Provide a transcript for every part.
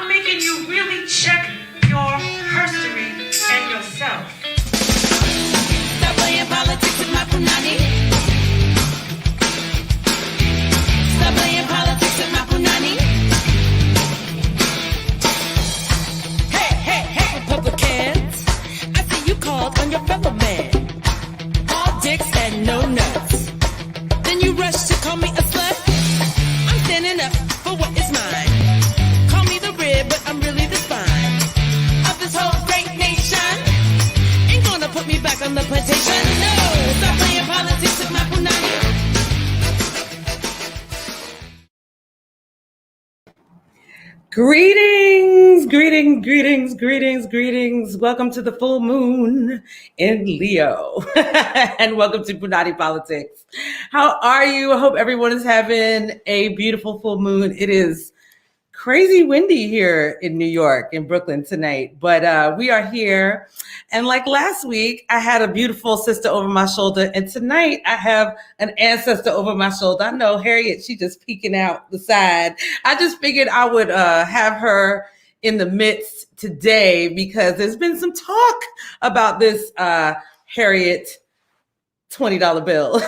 I'm making you really check your history and yourself. Stop playing politics with my Punanny. Stop playing politics with my Punanny. Hey, hey, hey, Republicans. I see you called on your fellow man. All dicks and no nuts. Then you rush to call me a slut. I'm standing up for what is mine. Call me the rib, but I'm really the spine of this whole great nation. Ain't gonna put me back on the plantation. No, stop playing politics with my Punanny. Greetings, greetings, greetings, greetings, greetings. Welcome to the full moon in Leo. And welcome to Punanny Politixxx. How are you? I hope everyone is having a beautiful full moon. It is crazy windy here in New York, in Brooklyn tonight, but we are here. And like last week, I had a beautiful sister over my shoulder, and tonight I have an ancestor over my shoulder. I know Harriet, she just peeking out the side. I just figured I would have her in the midst today because there's been some talk about this Harriet $20 bill,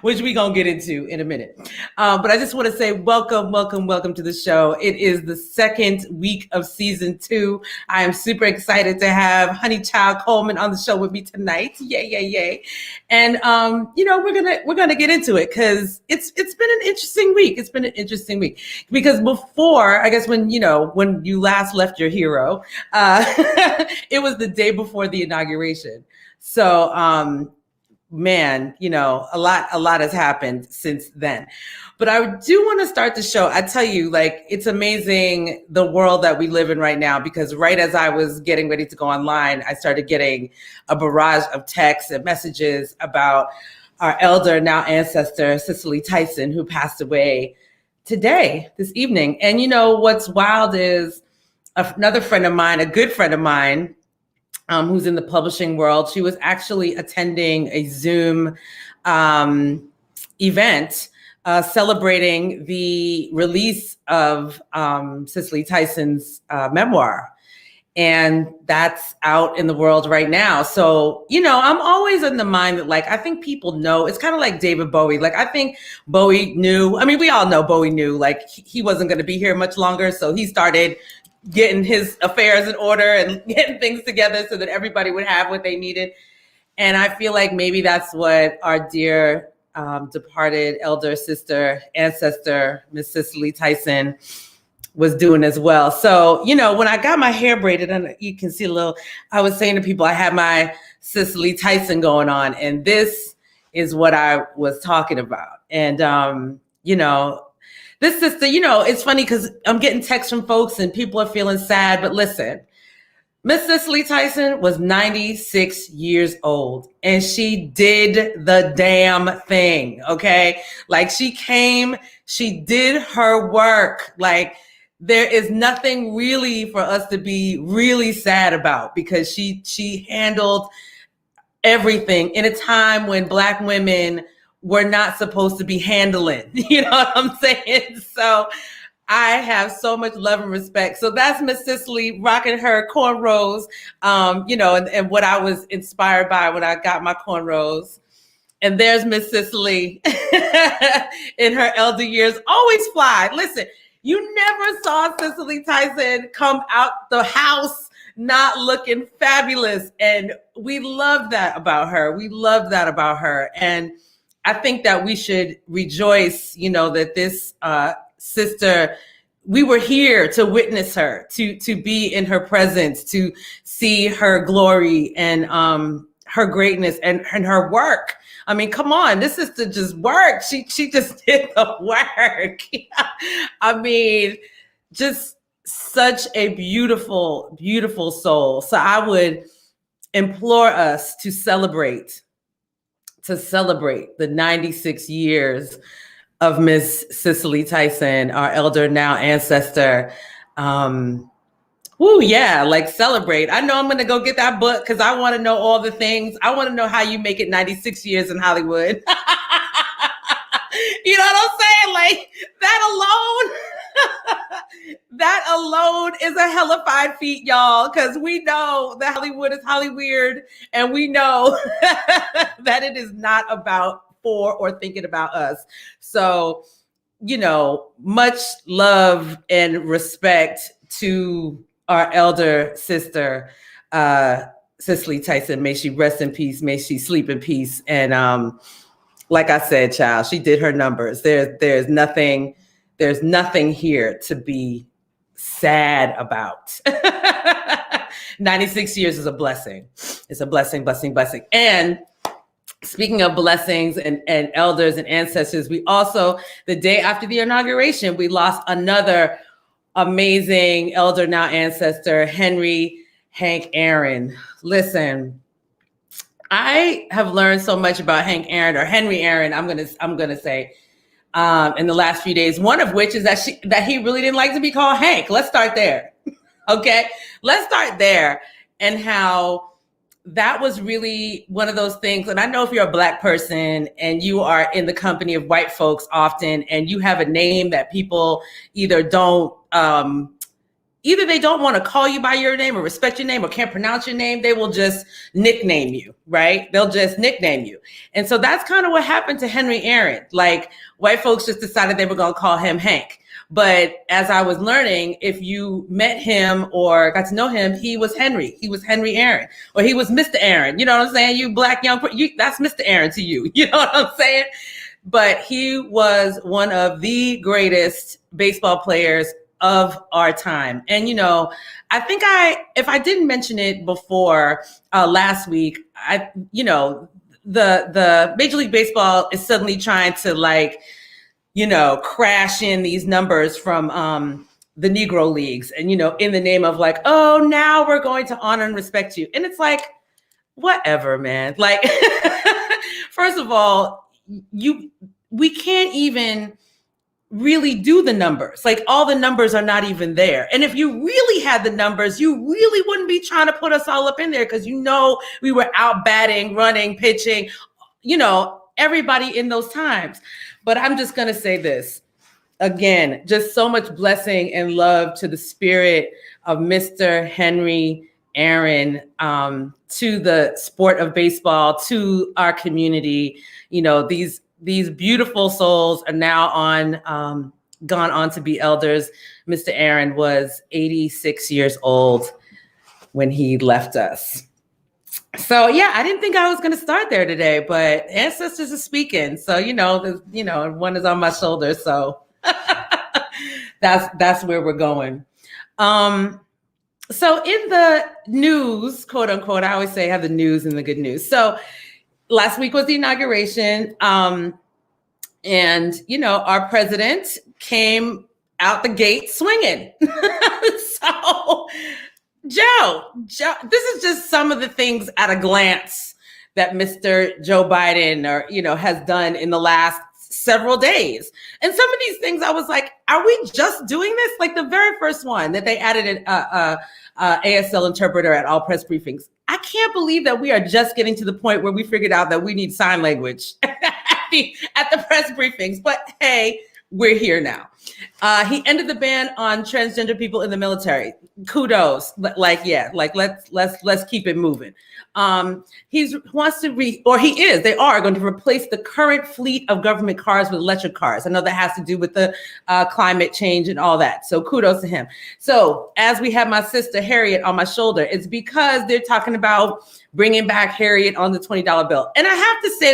which we gonna get into in a minute. But I just want to say welcome to the show. It is the second week of season 2. I am super excited to have Honeychild Coleman on the show with me tonight. Yay. And we're gonna get into it because it's been an interesting week. It's been an interesting week because before, I guess when you last left your hero, it was the day before the inauguration. So man, a lot has happened since then. But I do want to start the show. I tell you, like, it's amazing the world that we live in right now, because right as I was getting ready to go online, I started getting a barrage of texts and messages about our elder, now ancestor, Shelley Tyson, who passed away this evening. And what's wild is another friend of mine, a good friend of mine, who's in the publishing world. She was actually attending a Zoom event celebrating the release of Shelley Tyson's memoir. And that's out in the world right now. So, I'm always in the mind that, like, I think people know. It's kind of like David Bowie. Like, I think Bowie knew. I mean, we all know Bowie knew, like, he wasn't going to be here much longer. So he started getting his affairs in order and getting things together so that everybody would have what they needed. And I feel like maybe that's what our dear departed elder sister, ancestor, Miss Shelley Tyson, was doing as well. So, when I got my hair braided, and you can see I was saying to people, I had my Shelley Tyson going on, and this is what I was talking about. And, this sister, it's funny because I'm getting texts from folks and people are feeling sad. But listen, Miss Shelley Tyson was 96 years old and she did the damn thing, okay? Like, she came, she did her work. Like, there is nothing really for us to be really sad about, because she handled everything in a time when Black women were not supposed to be handling, you know what I'm saying? So I have so much love and respect. So that's Miss Shelley rocking her cornrows, and what I was inspired by when I got my cornrows. And there's Miss Shelley in her elder years, always fly. Listen, you never saw Shelley Tyson come out the house not looking fabulous. And we love that about her. And I think that we should rejoice, that this sister, we were here to witness her, to be in her presence, to see her glory and her greatness and her work. I mean, come on, this sister just worked. She just did the work. I mean, just such a beautiful, beautiful soul. So I would implore us to celebrate the 96 years of Miss Shelley Tyson, our elder, now ancestor. Like, celebrate. I know I'm going to go get that book because I want to know all the things. I want to know how you make it 96 years in Hollywood. You know what I'm saying? Like, that alone That alone is a hellified feat, y'all, because we know that Hollywood is Hollyweird, and we know that it is not about for or thinking about us. So, much love and respect to our elder sister, Cicely Tyson. May she rest in peace. May she sleep in peace. And like I said, child, she did her numbers. There's nothing here to be sad about. 96 years is a blessing. It's a blessing. And speaking of blessings and elders and ancestors, we also, the day after the inauguration, we lost another amazing elder, now ancestor, Hank Aaron. Listen, I have learned so much about Hank Aaron, or Henry Aaron, I'm gonna say, in the last few days. One of which is that he really didn't like to be called Hank. Let's start there. Okay, let's start there, and how that was really one of those things. And I know if you're a Black person and you are in the company of white folks often, and you have a name that people either they don't want to call you by your name or respect your name or can't pronounce your name, they will just nickname you, right? They'll just nickname you. And so that's kind of what happened to Henry Aaron. Like, white folks just decided they were going to call him Hank. But as I was learning, if you met him or got to know him, he was Henry. He was Henry Aaron, or he was Mr. Aaron. You know what I'm saying? You Black young, that's Mr. Aaron to you. You know what I'm saying? But he was one of the greatest baseball players of our time. And, I think if I didn't mention it before last week, the Major League Baseball is suddenly trying to crash in these numbers from the Negro leagues. And, in the name of now we're going to honor and respect you. And it's like, whatever, man. Like, first of all, we can't even really do the numbers. Like, all the numbers are not even there. And if you really had the numbers, you really wouldn't be trying to put us all up in there, because we were out batting, running, pitching, everybody in those times. But I'm just going to say this again, just so much blessing and love to the spirit of Mr. Henry Aaron, to the sport of baseball, to our community. These beautiful souls are now gone on to be elders. Mr. Aaron was 86 years old when he left us. So yeah, I didn't think I was going to start there today, but ancestors are speaking. So, one is on my shoulder. So that's where we're going. So in the news, quote unquote, I always say have the news and the good news. So last week was the inauguration. And, our president came out the gate swinging. So Joe, this is just some of the things at a glance that Mr. Joe Biden has done in the last several days. And some of these things I was like, are we just doing this? Like the very first one that they added an ASL interpreter at all press briefings. I can't believe that we are just getting to the point where we figured out that we need sign language at the press briefings. But hey, we're here now. He ended the ban on transgender people in the military. Kudos. Let's keep it moving. They are going to replace the current fleet of government cars with electric cars. I know that has to do with the climate change and all that. So kudos to him. So as we have my sister Harriet on my shoulder, it's because they're talking about bringing back Harriet on the $20 bill. And I have to say,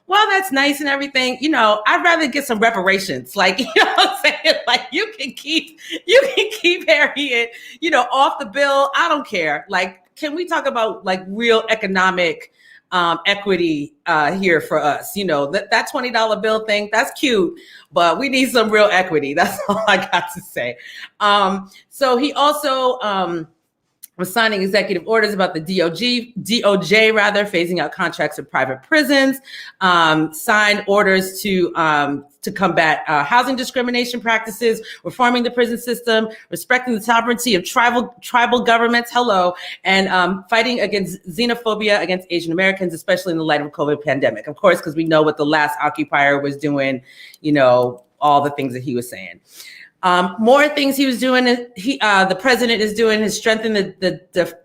while that's nice and everything, I'd rather get some reparations. What I'm saying? You can keep Harriet, off the bill. I don't care. Can we talk about real economic equity here for us? That $20 bill thing, that's cute, but we need some real equity. That's all I got to say. So he also was signing executive orders about the DOJ, phasing out contracts with private prisons, signed orders to combat housing discrimination practices, reforming the prison system, respecting the sovereignty of tribal governments, and fighting against xenophobia against Asian Americans, especially in the light of COVID pandemic. Of course, because we know what the last occupier was doing, all the things that he was saying. More things he was doing. The president is doing is strengthen the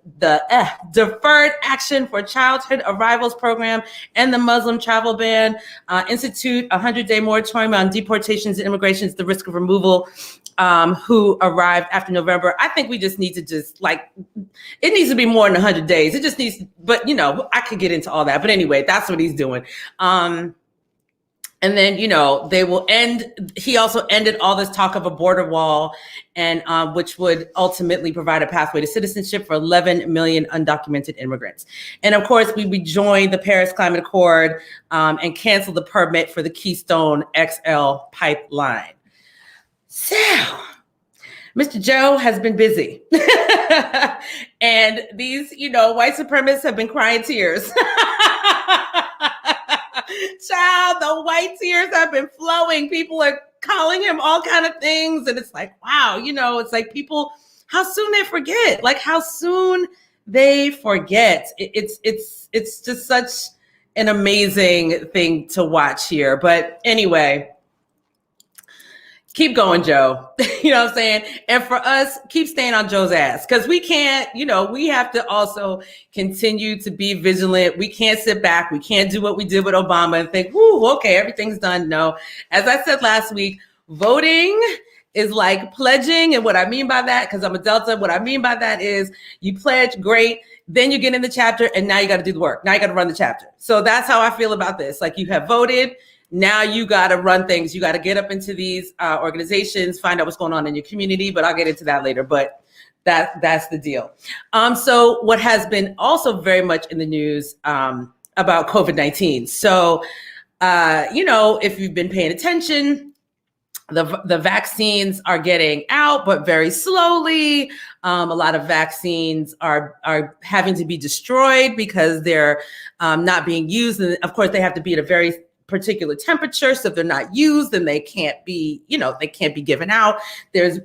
Deferred Action for Childhood Arrivals program and the Muslim travel ban. Institute a 100-day moratorium on deportations and immigrations, the risk of removal, who arrived after November. I think we just need to it needs to be more than 100 days. It just needs, but I could get into all that. But anyway, that's what he's doing. And then, they will he also ended all this talk of a border wall, and which would ultimately provide a pathway to citizenship for 11 million undocumented immigrants. And of course, we joined the Paris Climate Accord and canceled the permit for the Keystone XL pipeline. So, Mr. Joe has been busy. And these, white supremacists have been crying tears. Child, the white tears have been flowing. People are calling him all kind of things. And it's like, wow, it's like people, how soon they forget. It's just such an amazing thing to watch here. But anyway, keep going, Joe. You know what I'm saying? And for us, keep staying on Joe's ass, because we can't, we have to also continue to be vigilant. We can't sit back. We can't do what we did with Obama and think, whoo, okay, everything's done. No. As I said last week, voting is like pledging. And what I mean by that, because I'm a Delta, what I mean by that is you pledge, great. Then you get in the chapter and now you got to do the work. Now you got to run the chapter. So that's how I feel about this. Like, you have voted. Now you got to run things. You got to get up into these organizations, find out what's going on in your community, but I'll get into that later. But that's the deal. So what has been also very much in the news about COVID-19. So, if you've been paying attention, the vaccines are getting out, but very slowly. A lot of vaccines are having to be destroyed because they're not being used. And of course, they have to be at a very particular temperature. So if they're not used, then they can't be, they can't be given out. There's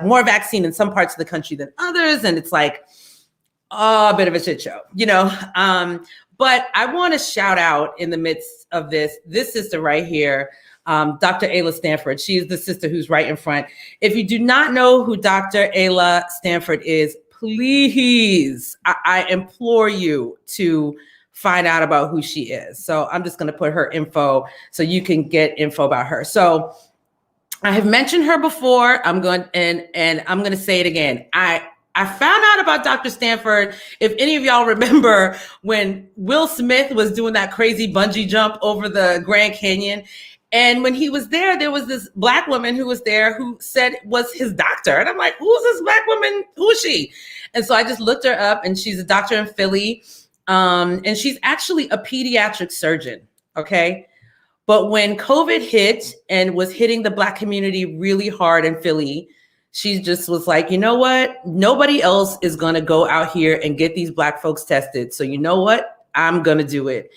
more vaccine in some parts of the country than others. And it's like a bit of a shit show, but I want to shout out in the midst of this sister right here, Dr. Ayla Stanford. She is the sister who's right in front. If you do not know who Dr. Ayla Stanford is, please, I implore you to find out about who she is. So I'm just going to put her info so you can get info about her. So I have mentioned her before. I'm going and I'm going to say it again. I found out about Dr. Stanford. If any of y'all remember when Will Smith was doing that crazy bungee jump over the Grand Canyon, and when he was there, there was this Black woman who was there who said was his doctor. And I'm like, who's this Black woman? Who is she? And so I just looked her up, and she's a doctor in Philly. And she's actually a pediatric surgeon, okay? But when COVID hit and was hitting the Black community really hard in Philly, she just was like, you know what? Nobody else is going to go out here and get these Black folks tested. So you know what? I'm going to do it.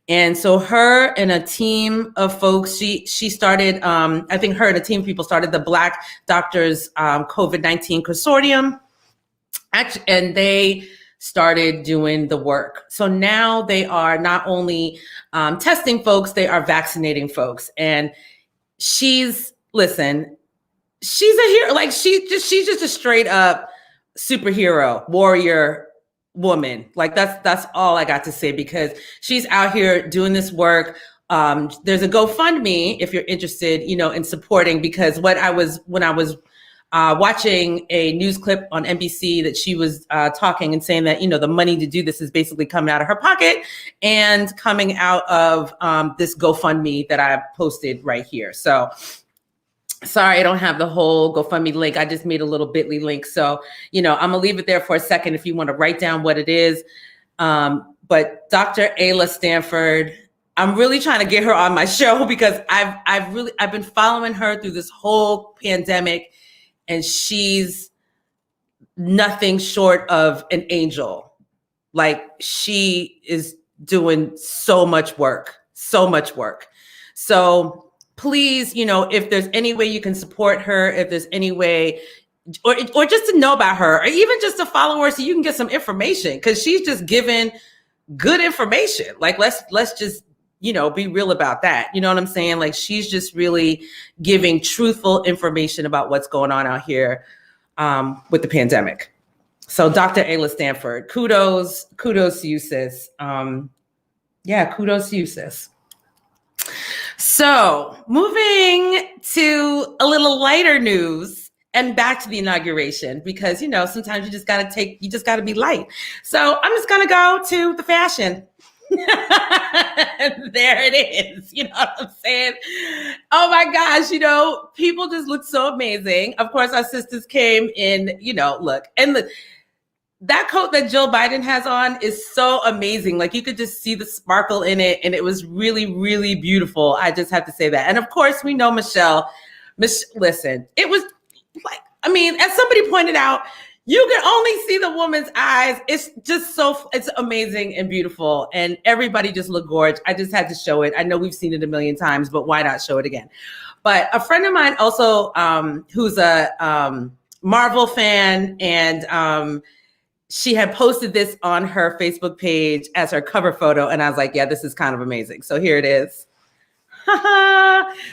And so her and a team of folks, she started, I think her and a team of people started the Black Doctors COVID-19 Consortium. And they started doing the work. So now they are not only testing folks, they are vaccinating folks. And she's a hero. Like she's just a straight up superhero, warrior woman. Like that's all I got to say, because she's out here doing this work. There's a GoFundMe if you're interested, in supporting, because when I was watching a news clip on NBC that she was talking and saying that, the money to do this is basically coming out of her pocket and coming out of this GoFundMe that I posted right here. So sorry, I don't have the whole GoFundMe link. I just made a little bit.ly link. So, I'm gonna leave it there for a second if you want to write down what it is. But Dr. Ayla Stanford, I'm really trying to get her on my show because I've been following her through this whole pandemic. And she's nothing short of an angel. Like, she is doing so much work. So please, if there's any way you can support her, if there's any way, or just to know about her, or even just to follow her so you can get some information, because she's just giving good information. Like, let's just, be real about that. You know what I'm saying? Like, she's just really giving truthful information about what's going on out here with the pandemic. So Dr. Ayla Stanford, kudos to you, sis. Kudos to you, sis. So moving to a little lighter news and back to the inauguration, because, sometimes you just got to be light. So I'm just going to go to the fashion. There it is. You know what I'm saying? Oh my gosh, people just look so amazing. Of course, our sisters came in, look, and that coat that Jill Biden has on is so amazing. Like, you could just see the sparkle in it, and it was really, really beautiful. I just have to say that. And of course, we know Michelle, listen, it was like, as somebody pointed out, you can only see the woman's eyes. It's just it's amazing and beautiful. And everybody just looked gorgeous. I just had to show it. I know we've seen it a million times, but why not show it again? But a friend of mine also, who's a Marvel fan, and she had posted this on her Facebook page as her cover photo. And I was like, yeah, this is kind of amazing. So here it is.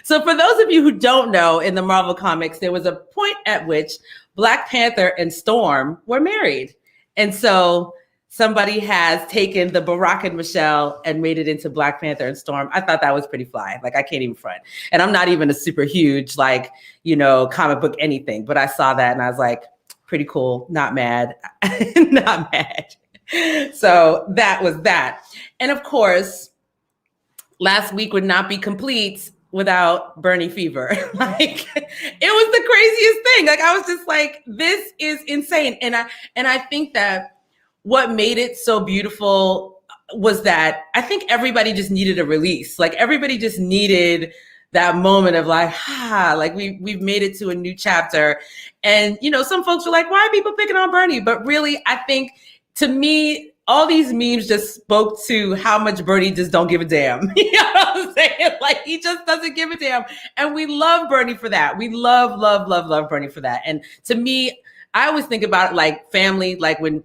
So for those of you who don't know, in the Marvel comics, there was a point at which Black Panther and Storm were married. And so somebody has taken the Barack and Michelle and made it into Black Panther and Storm. I thought that was pretty fly. Like, I can't even front. And I'm not even a super huge, comic book anything, but I saw that and I was like, pretty cool. Not mad. Not mad. So that was that. And of course, last week would not be complete without Bernie fever. Like, it was the craziest thing. Like, I was just like, this is insane. And I think that what made it so beautiful was that I think everybody just needed a release. Like, everybody just needed that moment of like, we've made it to a new chapter. And, some folks were like, why are people picking on Bernie? But really, I think, to me, all these memes just spoke to how much Bernie just don't give a damn. You know what I'm saying? Like, he just doesn't give a damn. And we love Bernie for that. We love Bernie for that. And to me, I always think about it like family, like when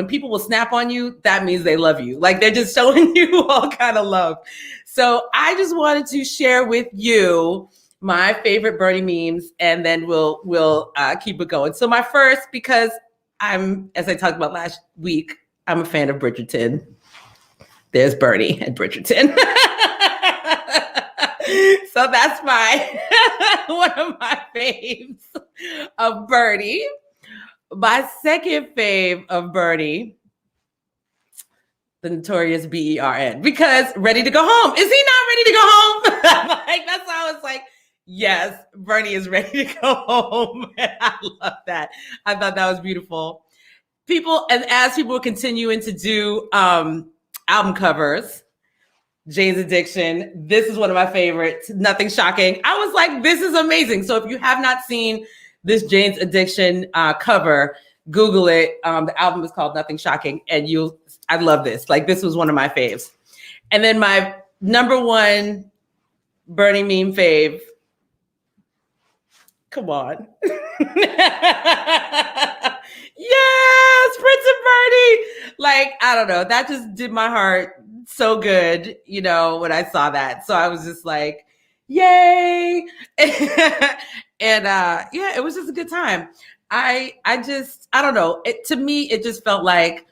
people will snap on you, that means they love you. Like, they're just showing you all kind of love. So I just wanted to share with you my favorite Bernie memes, and then we'll keep it going. So my first, because as I talked about last week, I'm a fan of Bridgerton. There's Bernie and Bridgerton. So that's one of my faves of Bernie. My second fave of Bernie, the notorious BERN, because ready to go home. Is he not ready to go home? Like, that's why I was like, yes, Bernie is ready to go home. I love that. I thought that was beautiful. As people were continuing to do album covers, Jane's Addiction, this is one of my favorites. Nothing Shocking. I was like, this is amazing. So if you have not seen this Jane's Addiction cover, Google it. The album is called Nothing Shocking, and I love this. Like, this was one of my faves. And then my number one Bernie meme fave. Come on. Yes, Prince and Bernie. Like, I don't know. That just did my heart so good, when I saw that. So I was just like, yay. And it was just a good time. I don't know. To me, it just felt like,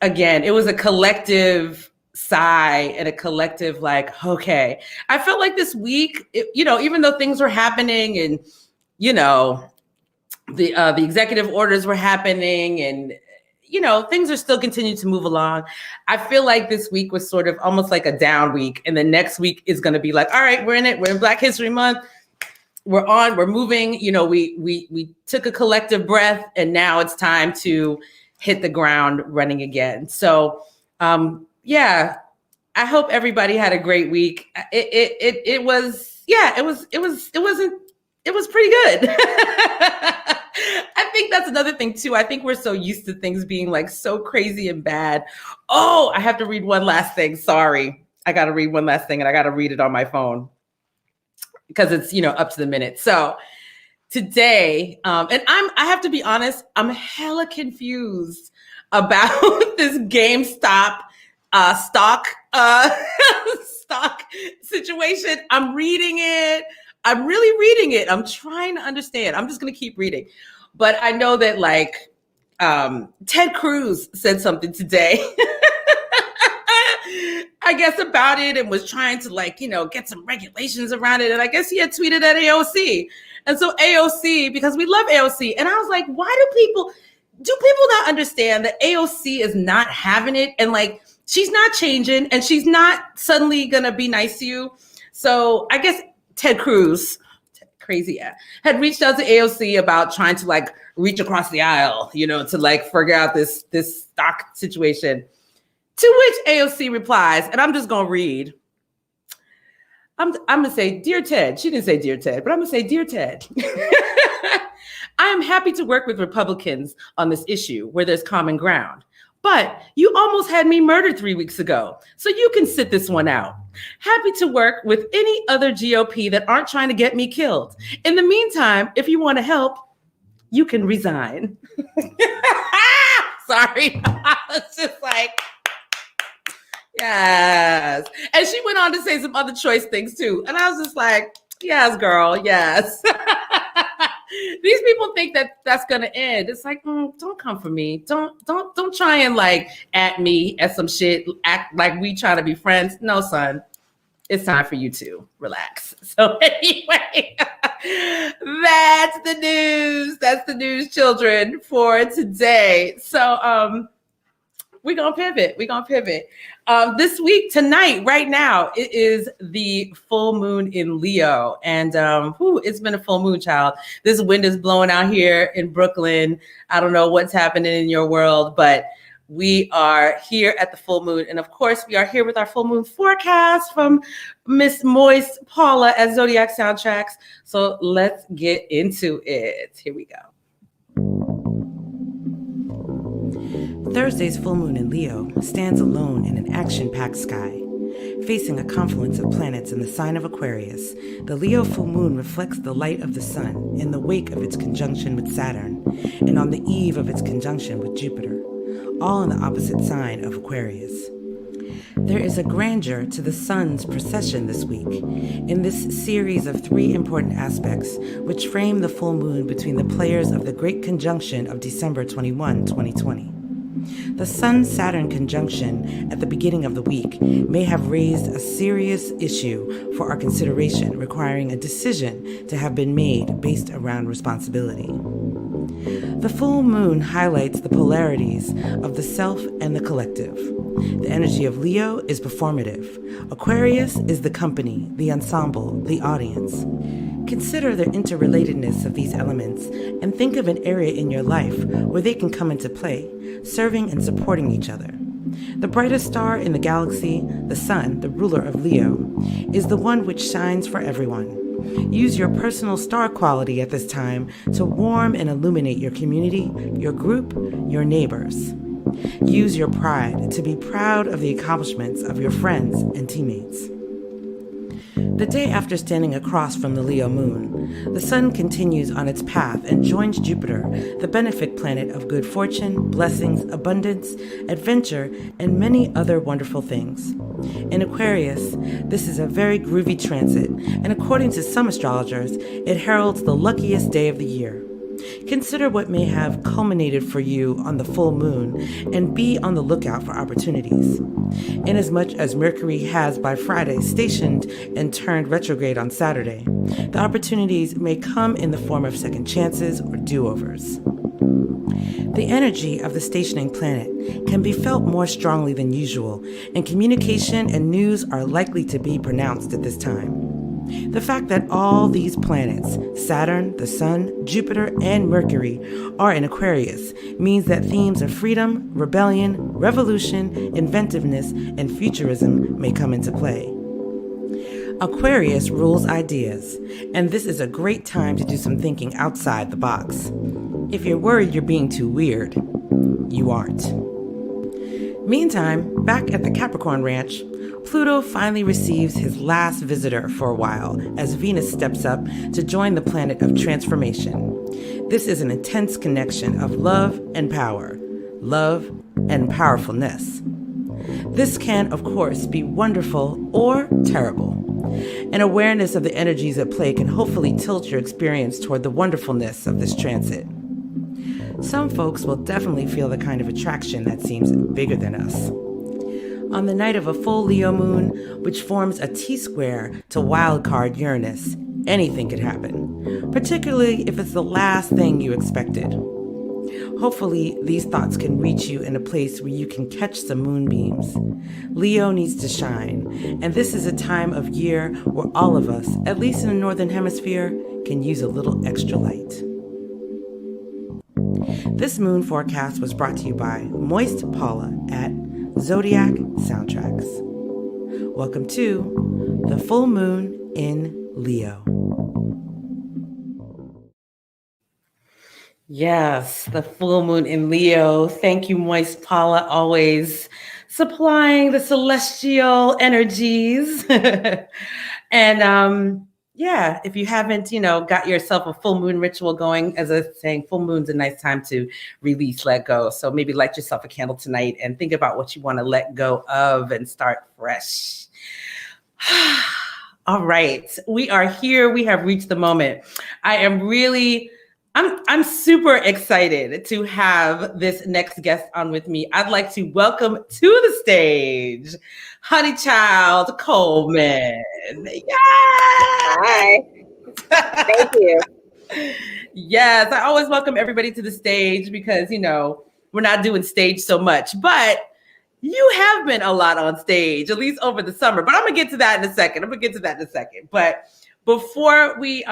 again, it was a collective sigh and a collective like, okay. I felt like this week, even though things were happening and, the executive orders were happening and, things are still continuing to move along. I feel like this week was sort of almost like a down week. And the next week is going to be like, all right, we're in it. We're in Black History Month. We're moving. We took a collective breath, and now it's time to hit the ground running again. So, I hope everybody had a great week. It was pretty good. I think that's another thing too. I think we're so used to things being like so crazy and bad. Oh, I have to read one last thing. Sorry. I got to read one last thing, and I got to read it on my phone because it's, up to the minute. So today, and I have to be honest, I'm hella confused about this GameStop stock stock situation. I'm reading it. I'm really reading it. I'm trying to understand. I'm just going to keep reading. But I know that Ted Cruz said something today, I guess, about it, and was trying to get some regulations around it. And I guess he had tweeted at AOC. And so AOC, because we love AOC. And I was like, why do people not understand that AOC is not having it? And she's not changing, and she's not suddenly going to be nice to you. So I guess Ted Cruz, crazy, had reached out to AOC about trying to reach across the aisle, to figure out this stock situation. To which AOC replies, and I'm just going to read. I'm going to say, "Dear Ted," she didn't say "Dear Ted," but I'm going to say, "Dear Ted, I am happy to work with Republicans on this issue where there's common ground. But you almost had me murdered 3 weeks ago, so you can sit this one out. Happy to work with any other GOP that aren't trying to get me killed. In the meantime, if you want to help, you can resign." Sorry. It's just yes. And she went on to say some other choice things too. And I was just like, yes, girl, yes. These people think that that's going to end. It's don't come for me. Don't try and at me at some shit, act like we try to be friends. No, son, it's time for you to relax. So anyway, that's the news. That's the news, children, for today. So we're going to pivot. This week, tonight, right now, it is the full moon in Leo. And it's been a full moon, child. This wind is blowing out here in Brooklyn. I don't know what's happening in your world, but we are here at the full moon. And of course, we are here with our full moon forecast from Miss Moist Paula at Zodiac Soundtracks. So let's get into it. Here we go. Thursday's full moon in Leo stands alone in an action-packed sky. Facing a confluence of planets in the sign of Aquarius, the Leo full moon reflects the light of the sun in the wake of its conjunction with Saturn and on the eve of its conjunction with Jupiter, all in the opposite sign of Aquarius. There is a grandeur to the sun's precession this week in this series of 3 important aspects which frame the full moon between the players of the Great Conjunction of December 21, 2020. The Sun-Saturn conjunction at the beginning of the week may have raised a serious issue for our consideration, requiring a decision to have been made based around responsibility. The full moon highlights the polarities of the self and the collective. The energy of Leo is performative. Aquarius is the company, the ensemble, the audience. Consider the interrelatedness of these elements and think of an area in your life where they can come into play, serving and supporting each other. The brightest star in the galaxy, the sun, the ruler of Leo, is the one which shines for everyone. Use your personal star quality at this time to warm and illuminate your community, your group, your neighbors. Use your pride to be proud of the accomplishments of your friends and teammates. The day after standing across from the Leo moon, the sun continues on its path and joins Jupiter, the benefic planet of good fortune, blessings, abundance, adventure, and many other wonderful things. In Aquarius, this is a very groovy transit, and according to some astrologers, it heralds the luckiest day of the year. Consider what may have culminated for you on the full moon and be on the lookout for opportunities. Inasmuch as Mercury has by Friday stationed and turned retrograde on Saturday, the opportunities may come in the form of second chances or do-overs. The energy of the stationing planet can be felt more strongly than usual, and communication and news are likely to be pronounced at this time. The fact that all these planets, Saturn, the Sun, Jupiter, and Mercury, are in Aquarius means that themes of freedom, rebellion, revolution, inventiveness, and futurism may come into play. Aquarius rules ideas, and this is a great time to do some thinking outside the box. If you're worried you're being too weird, you aren't. Meantime, back at the Capricorn Ranch, Pluto finally receives his last visitor for a while as Venus steps up to join the planet of transformation. This is an intense connection of love and power, love and powerfulness. This can, of course, be wonderful or terrible. An awareness of the energies at play can hopefully tilt your experience toward the wonderfulness of this transit. Some folks will definitely feel the kind of attraction that seems bigger than us. On the night of a full Leo moon, which forms a T-square to wildcard Uranus, anything could happen, particularly if it's the last thing you expected. Hopefully, these thoughts can reach you in a place where you can catch some moonbeams. Leo needs to shine, and this is a time of year where all of us, at least in the Northern Hemisphere, can use a little extra light. This moon forecast was brought to you by Moist Paula at Zodiac Soundtracks. Welcome to the full moon in Leo. Yes, the full moon in Leo. Thank you, Moist Paula, always supplying the celestial energies. And yeah, if you haven't, got yourself a full moon ritual going, as I was saying, full moon's a nice time to release, let go. So maybe light yourself a candle tonight and think about what you want to let go of and start fresh. All right, we are here. We have reached the moment. I'm super excited to have this next guest on with me. I'd like to welcome to the stage, Honeychild Coleman. Yay! Hi. Thank you. Yes, I always welcome everybody to the stage because, we're not doing stage so much, but you have been a lot on stage, at least over the summer. But I'm going to get to that in a second. But before we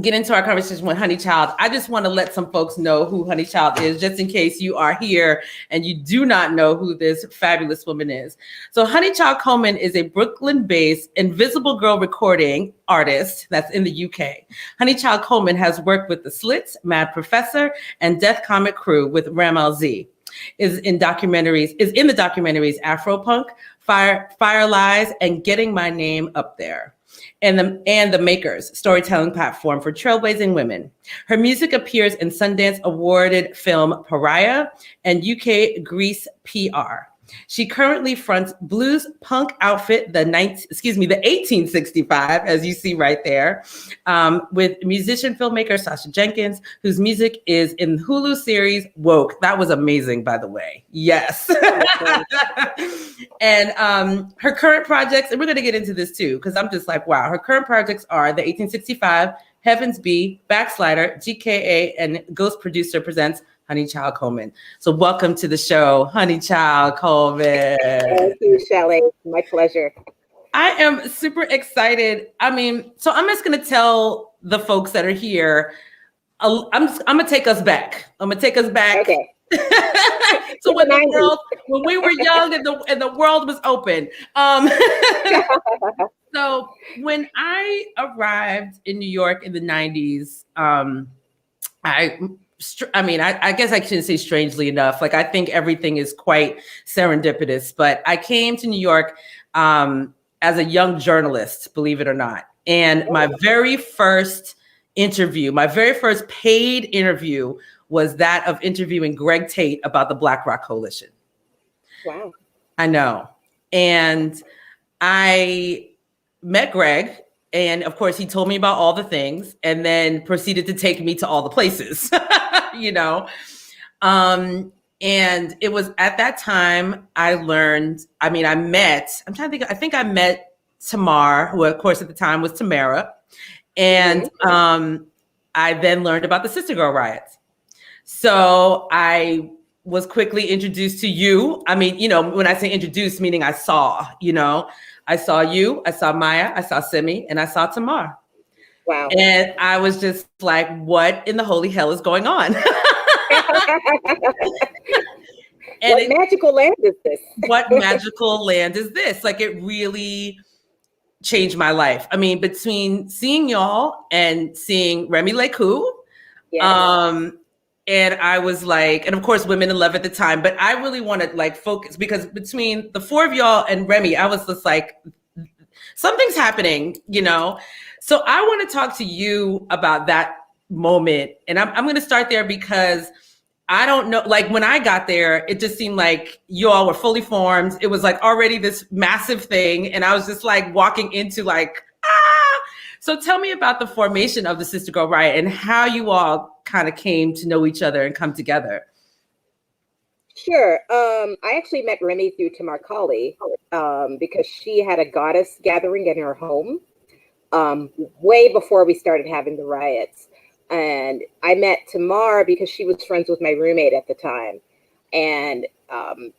get into our conversation with Honeychild, I just want to let some folks know who Honeychild is, just in case you are here and you do not know who this fabulous woman is. So Honeychild Coleman is a Brooklyn-based Invisible Girl recording artist that's in the UK. Honeychild Coleman has worked with The Slits, Mad Professor, and Death Comic Crew with Ramal Z. Is in the documentaries Afropunk, Fire Lies, and Getting My Name Up There. And the Makers, storytelling platform for trailblazing women. Her music appears in Sundance awarded film Pariah and UK Grease PR. She currently fronts blues punk outfit, the 1865, as you see right there, with musician filmmaker Sasha Jenkins, whose music is in Hulu series Woke. That was amazing, by the way. Yes. And her current projects, and we're going to get into this too, because I'm just like, wow. Her current projects are the 1865, Heavens Be, Backslider, GKA, and Ghost Producer presents Honeychild Coleman. So welcome to the show, Honeychild Coleman. Thank you, Shelley. My pleasure. I am super excited. So I'm just going to tell the folks that are here, I'm going to take us back. Okay. So when we were young and the world was open. So when I arrived in New York in the 90s, I guess I shouldn't say strangely enough. Like, I think everything is quite serendipitous, but I came to New York as a young journalist, believe it or not. And my very first paid interview was that of interviewing Greg Tate about the Black Rock Coalition. Wow. I know. And I met Greg, and of course he told me about all the things and then proceeded to take me to all the places, and it was at that time I met Tamar, who of course at the time was Tamara. And I then learned about the Sister Girl riots. So I was quickly introduced to you. When I say introduced, meaning I saw you, I saw Maya, I saw Simi, and I saw Tamar. Wow. And I was just like, what in the holy hell is going on? What magical land is this? What magical land is this? Like, it really changed my life. Between seeing y'all and seeing Remy Leku, and I was like, and of course Women in Love at the time, but I really wanted focus, because between the four of y'all and Remy, I was just like, something's happening, So I want to talk to you about that moment. And I'm going to start there because I don't know. Like when I got there, it just seemed like you all were fully formed. It was like already this massive thing. And I was just like walking into like, ah. So tell me about the formation of the Sister Girl Riot and how you all kind of came to know each other and come together. Sure. I actually met Remy through Tamar Kali because she had a goddess gathering in her home way before we started having the riots. And I met Tamar because she was friends with my roommate at the time. And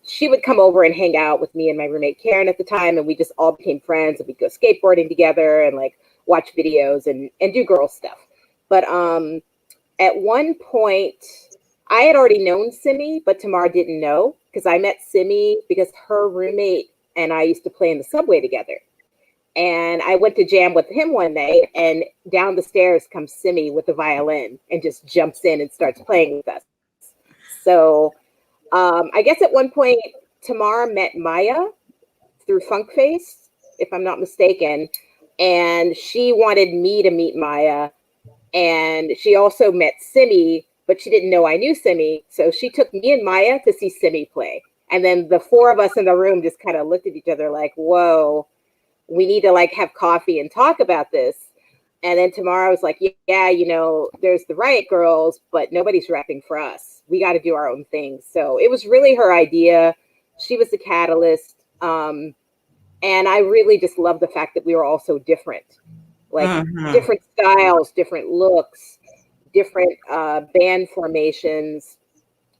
she would come over and hang out with me and my roommate Karen at the time. And we just all became friends, and we'd go skateboarding together and like watch videos and do girl stuff. But at one point, I had already known Simi, but Tamar didn't know, because I met Simi because her roommate and I used to play in the subway together. And I went to jam with him one night, and down the stairs comes Simi with the violin and just jumps in and starts playing with us. So I guess at one point, Tamar met Maya through Funk Face, if I'm not mistaken. And she wanted me to meet Maya. And she also met Simi, but she didn't know I knew Simi. So she took me and Maya to see Simi play. And then the four of us in the room just kind of looked at each other like, whoa, we need to like have coffee and talk about this. And then tomorrow I was like, yeah, you know, there's the Riot Girls, but nobody's rapping for us. We got to do our own thing. So it was really her idea. She was the catalyst. And I really just love the fact that we were all so different, like different styles, different looks, different band formations,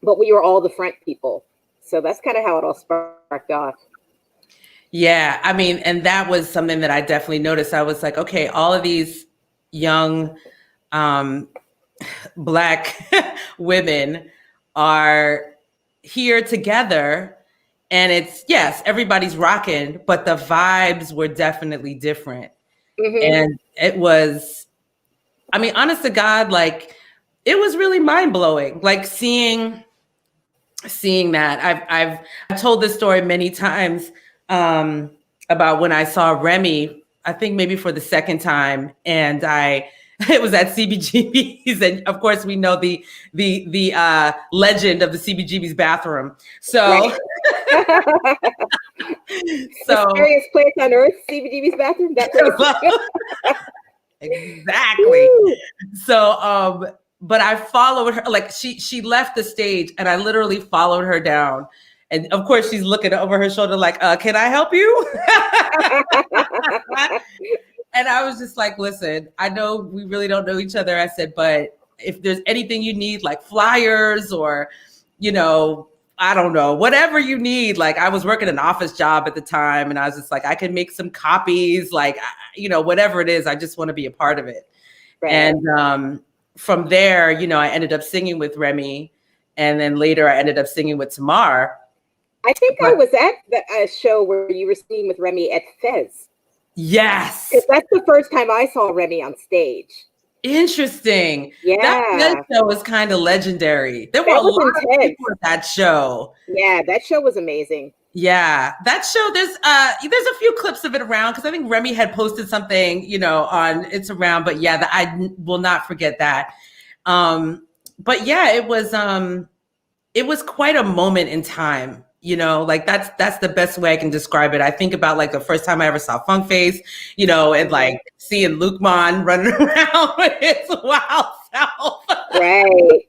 but we were all the front people. So that's kind of how it all sparked off. Yeah, I mean, and that was something that I definitely noticed. I was like, okay, all of these young Black women are here together, and it's, yes, everybody's rocking, but the vibes were definitely different. And it was, I mean, honest to God, like it was really mind blowing, like seeing that. I've told this story many times about when I saw Remy, I think maybe for the second time, and it was at CBGB's, and of course we know the legend of the CBGB's bathroom. So, right. The scariest place on earth, CBGB's bathroom. That place. Exactly. So, but I followed her. Like she left the stage, and I literally followed her down. And of course, she's looking over her shoulder like, can I help you? And I was just like, listen, I know we really don't know each other. I said, but if there's anything you need, like flyers or, you know, I don't know, whatever you need. Like I was working an office job at the time, and I was just like, I can make some copies, like, you know, whatever it is, I just want to be a part of it. Right. And from there, you know, I ended up singing with Remy. And then later I ended up singing with Tamar. I think I was at the show where you were singing with Remy at Fez. Yes. Because that's the first time I saw Remy on stage. Interesting. Yeah. That show was kind of legendary. There were a lot of people at that show. Yeah, that show was amazing. Yeah, that show, there's a few clips of it around, because I think Remy had posted something, you know, on it's around, but yeah, I will not forget that. But yeah, it was quite a moment in time. You know, like that's the best way I can describe it. I think about like the first time I ever saw Funk Face, you know, and like seeing Luke Mon running around with his wild self. Right.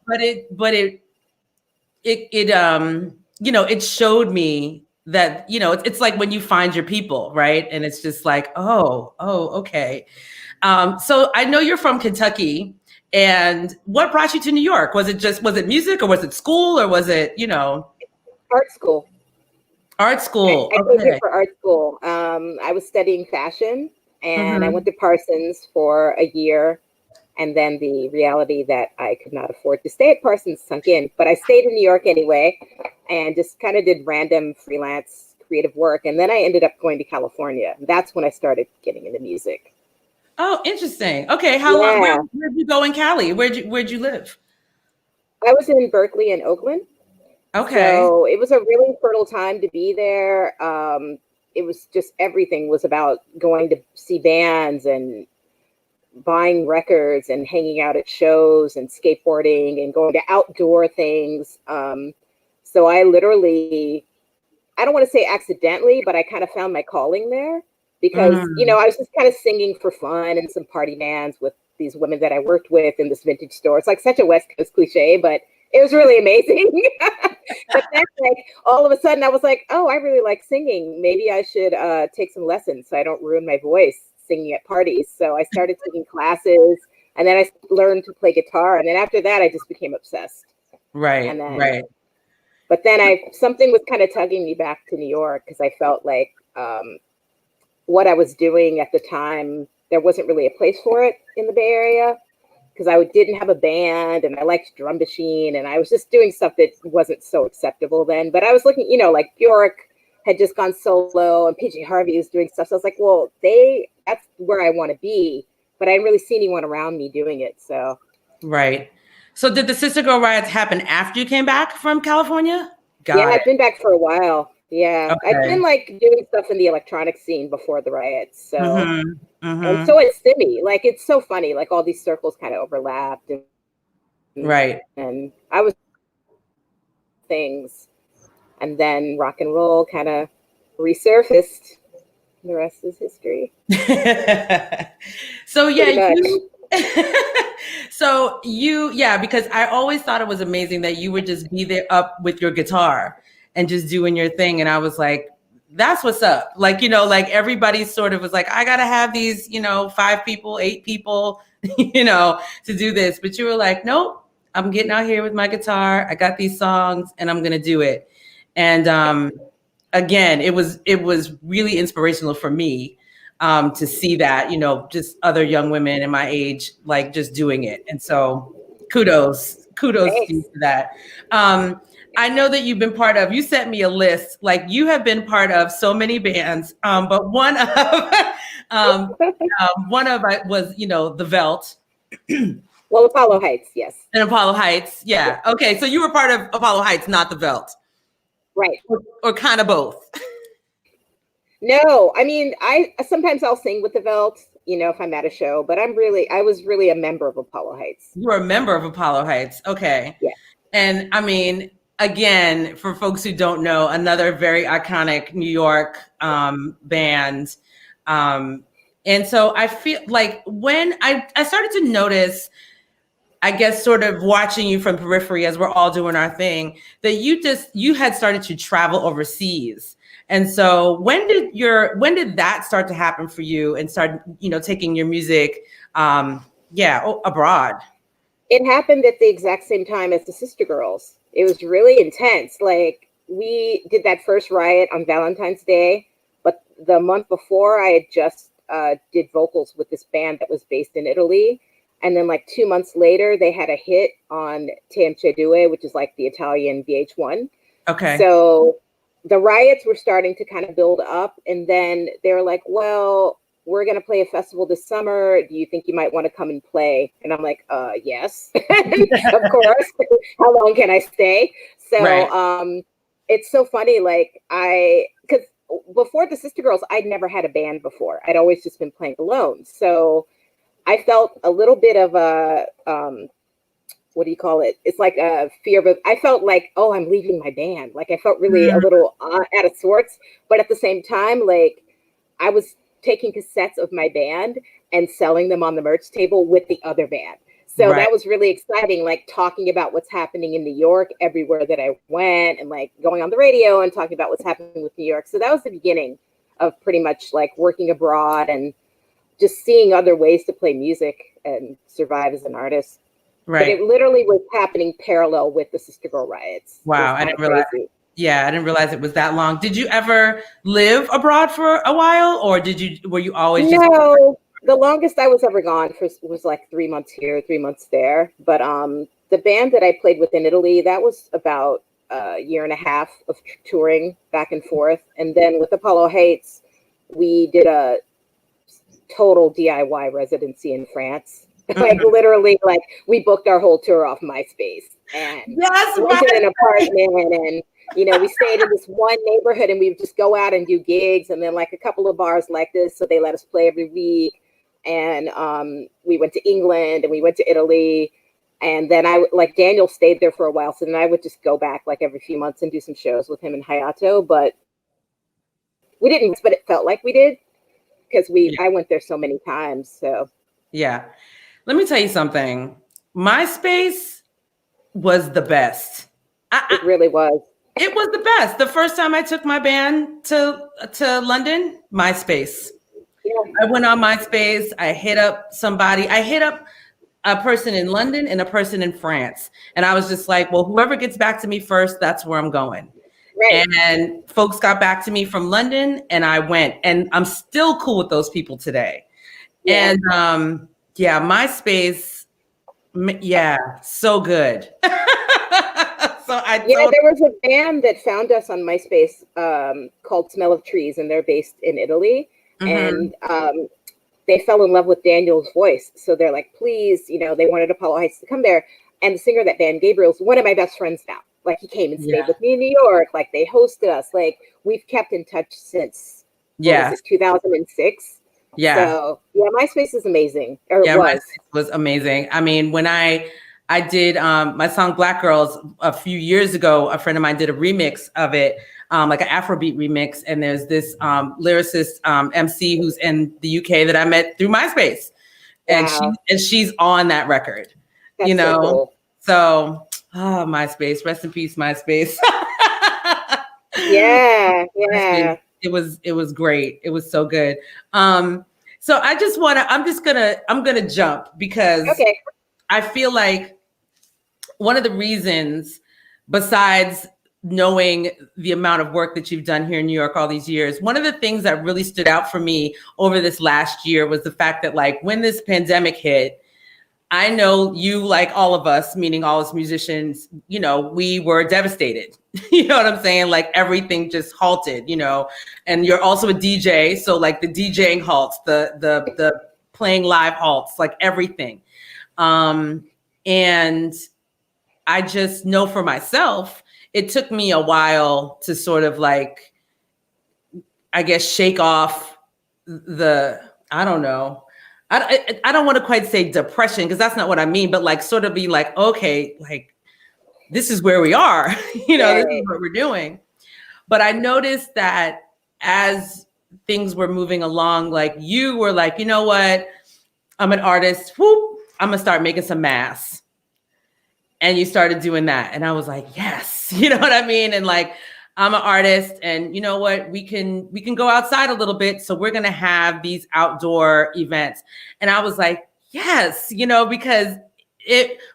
But it you know, it showed me that, you know, it's like when you find your people, right? And it's just like, oh, okay. So I know you're from Kentucky. And what brought you to New York? Was it music, or was it school, or was it, you know? Art school. Art school. I came here for art school. I was studying fashion, and I went to Parsons for a year. And then the reality that I could not afford to stay at Parsons sunk in. But I stayed in New York anyway, and just kind of did random freelance creative work. And then I ended up going to California. That's when I started getting into music. Oh, interesting. Okay, how long? Where'd you go in Cali? Where'd you live? I was in Berkeley and Oakland. Okay. So it was a really fertile time to be there. It was just, everything was about going to see bands and buying records and hanging out at shows and skateboarding and going to outdoor things. So I literally, I don't want to say accidentally, but I kind of found my calling there because, you know, I was just kind of singing for fun in some party bands with these women that I worked with in this vintage store. It's like such a West Coast cliche, but it was really amazing. But then, like, all of a sudden I was like, oh, I really like singing. Maybe I should take some lessons so I don't ruin my voice singing at parties. So I started taking classes, and then I learned to play guitar. And then after that, I just became obsessed. Right, and then, right. But then something was kind of tugging me back to New York because I felt like what I was doing at the time, there wasn't really a place for it in the Bay Area because I didn't have a band and I liked drum machine and I was just doing stuff that wasn't so acceptable then. But I was looking, you know, like Bjork had just gone solo and PJ Harvey was doing stuff. So I was like, well, that's where I want to be, but I didn't really see anyone around me doing it. So. Right. So did the Sister Girl riots happen after you came back from California? Yeah, I've been back for a while. Yeah, okay. I've been like doing stuff in the electronic scene before the riots. So, and so it's Simi. Like, it's so funny. Like all these circles kind of overlapped. Right. And I was things, and then rock and roll kind of resurfaced. The rest is history. So yeah, because I always thought it was amazing that you would just be there up with your guitar and just doing your thing. And I was like, that's what's up. Like, you know, like everybody sort of was like, I got to have these, you know, 5 people, 8 people, you know, to do this. But you were like, nope, I'm getting out here with my guitar. I got these songs and I'm going to do it. And again, it was really inspirational for me. To see that, you know, just other young women in my age, like just doing it. And so kudos to you for that. I know that you've been you sent me a list, like you have been part of so many bands, but one of it was, you know, the Velt. Well, Apollo Heights, yes. And Apollo Heights, yeah. Okay, so you were part of Apollo Heights, not the Velt. Right. Or kind of both. No, I mean, sometimes I'll sing with the Velt, you know, if I'm at a show, but I was really a member of Apollo Heights. You were a member of Apollo Heights. Okay. Yeah. And I mean, again, for folks who don't know, another very iconic New York band. And so I feel like when I started to notice, I guess, sort of watching you from periphery as we're all doing our thing, that you had started to travel overseas. And so when did that start to happen for you and start, you know, taking your music, abroad? It happened at the exact same time as the Sister Girls. It was really intense. Like, we did that first riot on Valentine's Day, but the month before I had just did vocals with this band that was based in Italy. And then like 2 months later, they had a hit on Te Amo Due, which is like the Italian VH1. Okay. So the riots were starting to kind of build up, and then they were like, well, we're going to play a festival this summer. Do you think you might want to come and play? And I'm like, yes, of course. How long can I stay? So right. It's so funny. Like because before the Sister Girls, I'd never had a band before. I'd always just been playing alone. So I felt a little bit of a, what do you call it? It's like a fear of, I felt like, oh, I'm leaving my band. Like I felt really a little out of sorts, but at the same time, like I was taking cassettes of my band and selling them on the merch table with the other band. So that was really exciting, like talking about what's happening in New York everywhere that I went, and like going on the radio and talking about what's happening with New York. So that was the beginning of pretty much like working abroad and just seeing other ways to play music and survive as an artist. Right. But it literally was happening parallel with the Sister Girl riots. Wow. I didn't realize. Yeah, I didn't realize it was that long. Did you ever live abroad for a while, or were you always just? No, the longest I was ever gone was like 3 months here, 3 months there. But the band that I played with in Italy, that was about a year and a half of touring back and forth. And then with Apollo Heights, we did a total DIY residency in France. Like literally, like we booked our whole tour off MySpace and rented an apartment, and you know, we stayed in this one neighborhood, and we would just go out and do gigs, and then like a couple of bars like this, so they let us play every week. and we went to England and we went to Italy. And then Daniel stayed there for a while. So then I would just go back like every few months and do some shows with him in Hayato. But we didn't, but it felt like we did because I went there so many times. So yeah. Let me tell you something. MySpace was the best. It really was. It was the best. The first time I took my band to London, MySpace. Yeah. I went on MySpace. I hit up somebody. I hit up a person in London and a person in France. And I was just like, well, whoever gets back to me first, that's where I'm going. Right. And folks got back to me from London and I went, and I'm still cool with those people today. Yeah. And MySpace, so good. There was a band that found us on MySpace called Smell of Trees, and they're based in Italy. Mm-hmm. And they fell in love with Daniel's voice. So they're like, please, they wanted Apollo Heights to come there. And the singer of that band, Gabriel's one of my best friends now. Like, he came and stayed with me in New York. Like, they hosted us. Like, we've kept in touch since 2006. Yeah. So MySpace is amazing. MySpace was amazing. I mean, when I did my song Black Girls a few years ago, a friend of mine did a remix of it, like an Afrobeat remix. And there's this lyricist MC who's in the UK that I met through MySpace. And she's on that record. That's so cool. So MySpace, rest in peace, MySpace. Yeah. It was great. It was so good. So I'm gonna jump because I feel like one of the reasons, besides knowing the amount of work that you've done here in New York all these years, one of the things that really stood out for me over this last year was the fact that, like, when this pandemic hit, I know you, like all of us, meaning all us musicians, we were devastated. You know what I'm saying? Like, everything just halted, and you're also a DJ. So like the DJing halts, the playing live halts, like everything. And I just know for myself, it took me a while to sort of like, I guess, shake off I don't know. I don't want to quite say depression, because that's not what I mean, but like sort of be like, okay, like this is where we are, this is what we're doing. But I noticed that as things were moving along, like you were like, you know what, I'm an artist, I'm gonna start making some masks. And you started doing that. And I was like, yes, you know what I mean? And like, I'm an artist, and you know what, we can go outside a little bit. So we're going to have these outdoor events. And I was like, yes, because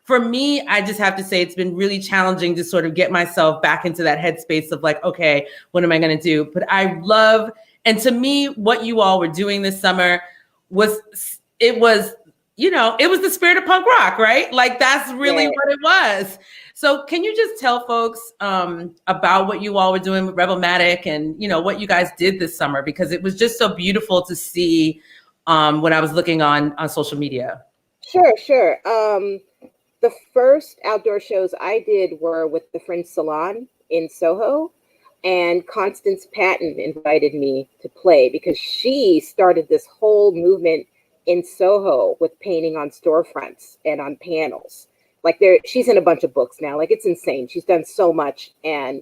for me, I just have to say, it's been really challenging to sort of get myself back into that headspace of like, okay, what am I going to do? But I love, and to me, what you all were doing this summer was the spirit of punk rock, right? Like, that's really what it was. So can you just tell folks about what you all were doing with Rebelmatic and, what you guys did this summer? Because it was just so beautiful to see when I was looking on social media. Sure. The first outdoor shows I did were with the Fringe Salon in Soho, and Constance Patton invited me to play because she started this whole movement in Soho with painting on storefronts and on panels. Like, she's in a bunch of books now. Like, it's insane. She's done so much, and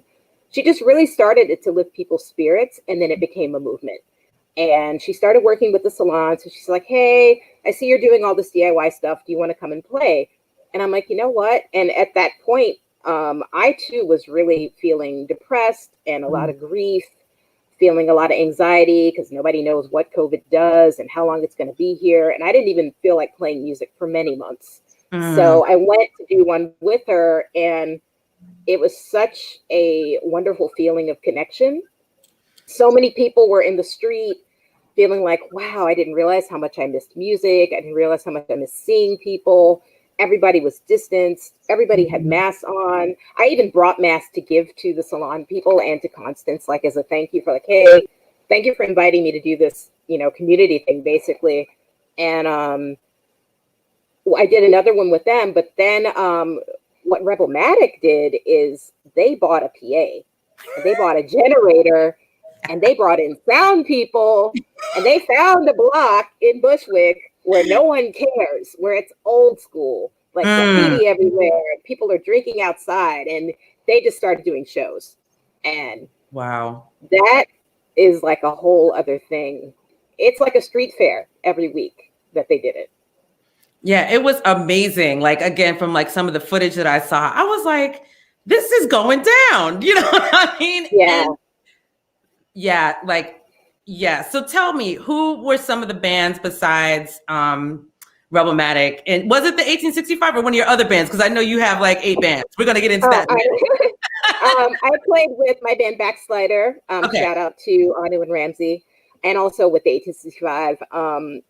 she just really started it to lift people's spirits, and then it became a movement. And she started working with the salon. So she's like, hey, I see you're doing all this DIY stuff. Do you want to come and play? And I'm like, you know what? And at that point, I too was really feeling depressed and a lot of grief, feeling a lot of anxiety because nobody knows what COVID does and how long it's going to be here. And I didn't even feel like playing music for many months. So I went to do one with her, and it was such a wonderful feeling of connection. So many people were in the street feeling like, wow, I didn't realize how much I missed music. I didn't realize how much I missed seeing people. Everybody was distanced. Everybody had masks on. I even brought masks to give to the salon people and to Constance, like as a thank you for like, hey, thank you for inviting me to do this, community thing, basically. And I did another one with them, but then what Rebelmatic did is they bought a PA, and they bought a generator, and they brought in sound people, and they found a block in Bushwick where no one cares, where it's old school, like graffiti everywhere, people are drinking outside, and they just started doing shows. And wow, that is like a whole other thing. It's like a street fair every week that they did it. Yeah, it was amazing. Like, again, from like some of the footage that I saw, I was like, this is going down. You know what I mean? Yeah. And yeah, like, yeah. So tell me, who were some of the bands besides Rebelmatic? And was it the 1865 or one of your other bands? Because I know you have like 8 bands. We're going to get into that. I played with my band Backslider. Shout out to Anu and Ramsey. And also with the 1865.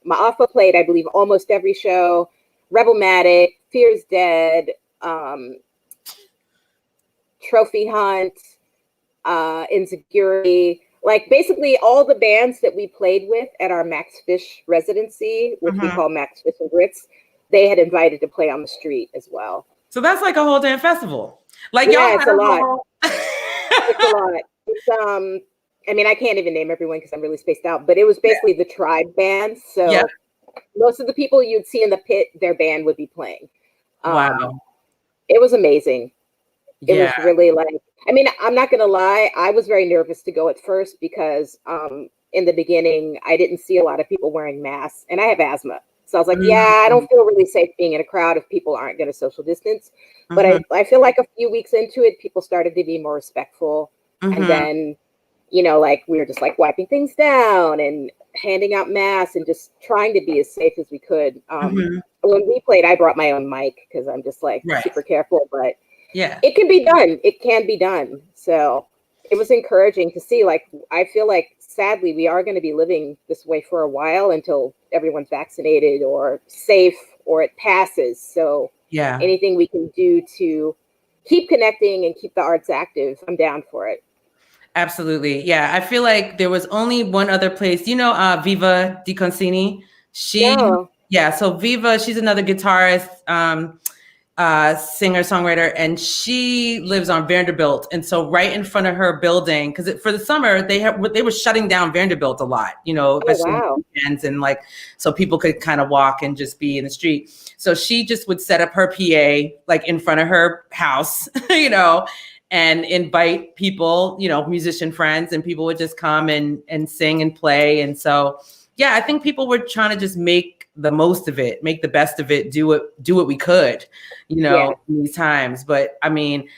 Ma'afa played, I believe, almost every show. Rebelmatic, Fear's Dead, Trophy Hunt, Insecurity. Like basically all the bands that we played with at our Max Fish residency, which we call Max Fish and Grits, they had invited to play on the street as well. So that's like a whole damn festival. Like, yeah, y'all it's a lot. It's a lot. It's I mean, I can't even name everyone because I'm really spaced out, but it was basically the tribe band. So most of the people you'd see in the pit, their band would be playing. Wow. It was amazing. It was really like, I mean, I'm not going to lie. I was very nervous to go at first because in the beginning, I didn't see a lot of people wearing masks, and I have asthma. So I was like, I don't feel really safe being in a crowd if people aren't going to social distance. But I feel like a few weeks into it, people started to be more respectful. And then, you know, like we were just like wiping things down and handing out masks and just trying to be as safe as we could. When we played, I brought my own mic because I'm just like super careful, but it can be done. It can be done. So it was encouraging to see, like, I feel like sadly we are going to be living this way for a while until everyone's vaccinated or safe or it passes. So anything we can do to keep connecting and keep the arts active, I'm down for it. Absolutely. Yeah. I feel like there was only one other place, you know, Viva Di Concini. So Viva, she's another guitarist, singer, songwriter, and she lives on Vanderbilt. And so right in front of her building, because for the summer, they were shutting down Vanderbilt a lot, you know, weekends, and like, so people could kind of walk and just be in the street. So she just would set up her PA like in front of her house, you know, and invite people, you know, musician friends, and people would just come and sing and play. And so, yeah, I think people were trying to just make the most of it, make the best of it, do what we could, you know, in these times. But I mean,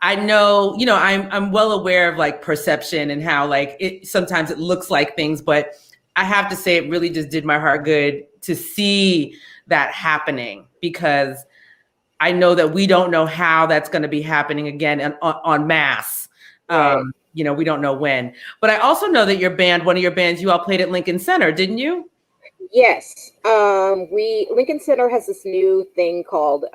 I know, you know, I'm well aware of like perception and how like sometimes it looks like things, but I have to say it really just did my heart good to see that happening, because I know that we don't know how that's going to be happening again en masse. You know, we don't know when. But I also know that your band, one of your bands, you all played at Lincoln Center, didn't you? Yes. Lincoln Center has this new thing called,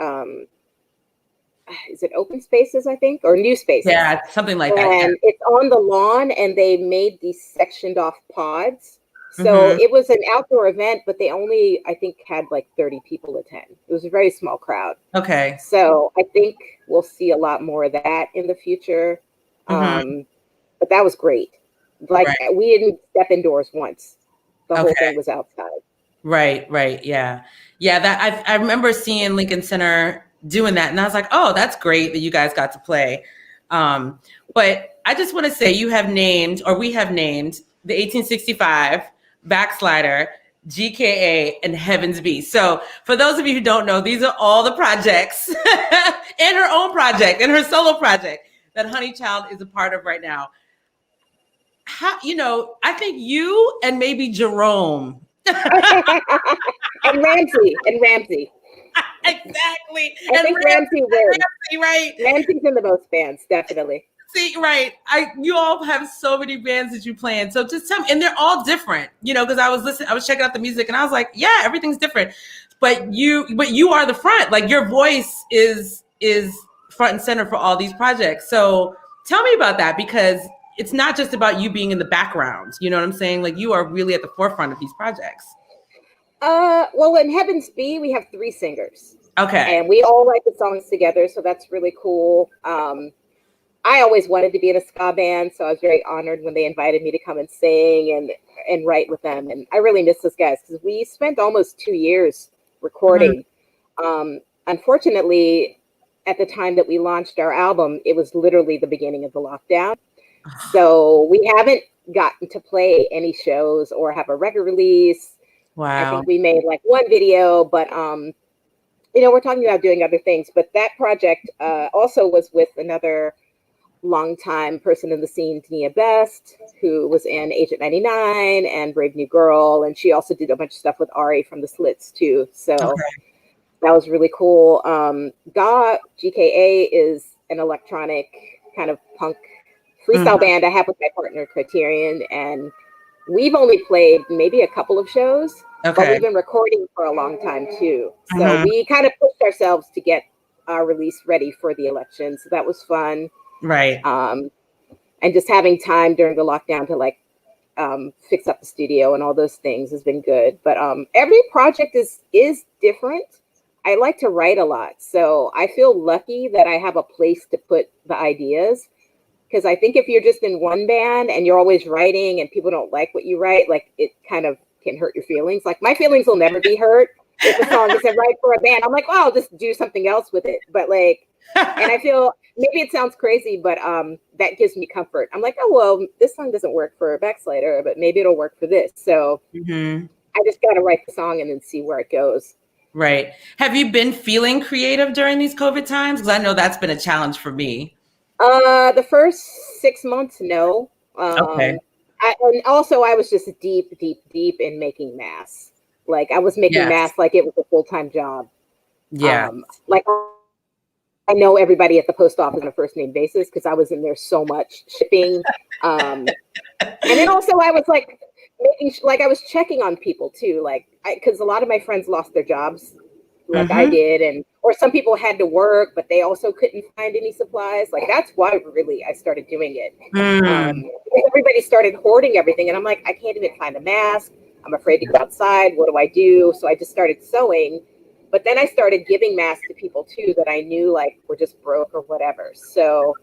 is it Open Spaces, I think, or New Spaces? Yeah, something like that. And it's on the lawn, and they made these sectioned off pods. So it was an outdoor event, but they only, I think, had like 30 people attend. It was a very small crowd. Okay. So I think we'll see a lot more of that in the future. But that was great. Like we didn't step indoors once. The whole thing was outside. Right. Yeah. That I remember seeing Lincoln Center doing that, and I was like, oh, that's great that you guys got to play. But I just want to say we have named the 1865, Backslider, GKA, and Heaven's Beast. So for those of you who don't know, these are all the projects and her own project and her solo project that Honeychild is a part of right now. How, you know, I think you and maybe Jerome and Ramsey. Exactly. I think Ramsey wins. Ramsey, right? Ramsey's in the most bands, definitely. See, right. You all have so many bands that you play in. So just tell me, and they're all different, you know, because I was checking out the music and I was like, yeah, everything's different. But you are the front. Like your voice is front and center for all these projects. So tell me about that, because it's not just about you being in the background. You know what I'm saying? Like you are really at the forefront of these projects. Well, in Heaven's B, we have 3 singers. Okay. And we all write the songs together. So that's really cool. I always wanted to be in a ska band, so I was very honored when they invited me to come and sing and write with them. And I really miss those guys because we spent almost 2 years recording. Unfortunately, at the time that we launched our album, it was literally the beginning of the lockdown. So we haven't gotten to play any shows or have a record release. Wow. I think we made like one video, but we're talking about doing other things. But that project also was with another longtime person in the scene, Tania Best, who was in Agent 99 and Brave New Girl, and she also did a bunch of stuff with Ari from the Slits too. So that was really cool. GKA is an electronic kind of punk freestyle band I have with my partner Criterion, and we've only played maybe a couple of shows, but we've been recording for a long time too. So we kind of pushed ourselves to get our release ready for the election. So that was fun. Right. And just having time during the lockdown to like fix up the studio and all those things has been good. But every project is different. I like to write a lot. So I feel lucky that I have a place to put the ideas. Because I think if you're just in one band and you're always writing and people don't like what you write, like it kind of can hurt your feelings. Like my feelings will never be hurt if a song isn't right for a band. I'm like, well, I'll just do something else with it. But like, and I feel maybe it sounds crazy, but that gives me comfort. I'm like, oh, well, this song doesn't work for a Backslider, but maybe it'll work for this. So I just got to write the song and then see where it goes. Right. Have you been feeling creative during these COVID times? Because I know that's been a challenge for me. The first 6 months, no. And also I was just deep in making masks. Like I was making masks like it was a full-time job. Yeah. Like I know everybody at the post office on a first name basis because I was in there so much shipping. And then also I was like I was checking on people too, like because a lot of my friends lost their jobs like I did, or some people had to work, but they also couldn't find any supplies. Like that's why really I started doing it. Everybody started hoarding everything, and I'm like, I can't even find a mask. I'm afraid to go outside. What do I do? So I just started sewing. But then I started giving masks to people too that I knew like were just broke or whatever. So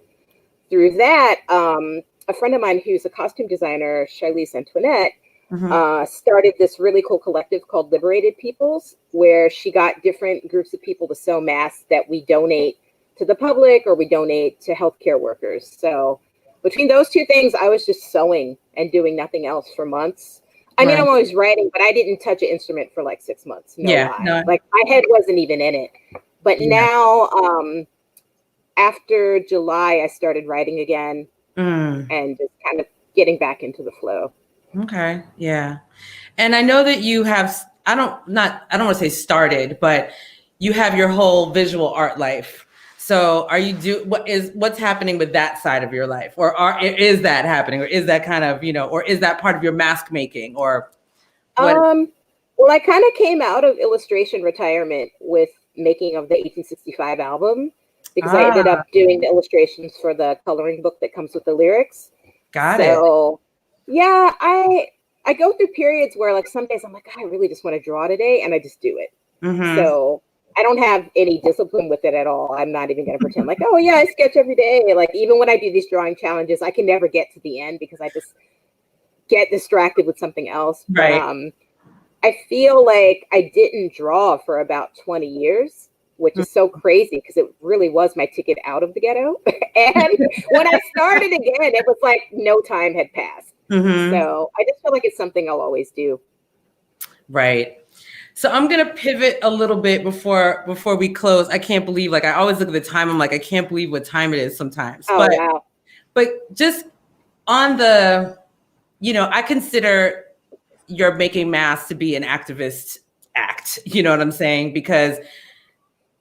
through that, a friend of mine who's a costume designer, Shelley Nicole, started this really cool collective called Liberated Peoples, where she got different groups of people to sew masks that we donate to the public or we donate to healthcare workers. So between those two things, I was just sewing and doing nothing else for months. I mean, I'm always writing, but I didn't touch an instrument for like 6 months. Like my head wasn't even in it. But now, after July, I started writing again and just kind of getting back into the flow. Okay. Yeah. And I know that you have, I don't want to say started, but you have your whole visual art life. So are you what's happening with that side of your life, or is that happening, or is that kind of, or is that part of your mask making, or what? Well, I kind of came out of illustration retirement with making of the 1865 album because I ended up doing the illustrations for the coloring book that comes with the lyrics. Got it. Yeah, I go through periods where like some days I'm like, I really just want to draw today, and I just do it. So I don't have any discipline with it at all. I'm not even going to pretend like, oh yeah, I sketch every day. Like even when I do these drawing challenges, I can never get to the end because I just get distracted with something else. Right. But, I feel like I didn't draw for about 20 years, which is so crazy because it really was my ticket out of the ghetto. And when I started again, it was like no time had passed. So I just feel like it's something I'll always do. Right. So I'm going to pivot a little bit before we close. I can't believe, like, I always look at the time. I'm like, I can't believe what time it is sometimes. Oh, wow. But just on the, I consider your making masks to be an activist act. You know what I'm saying? Because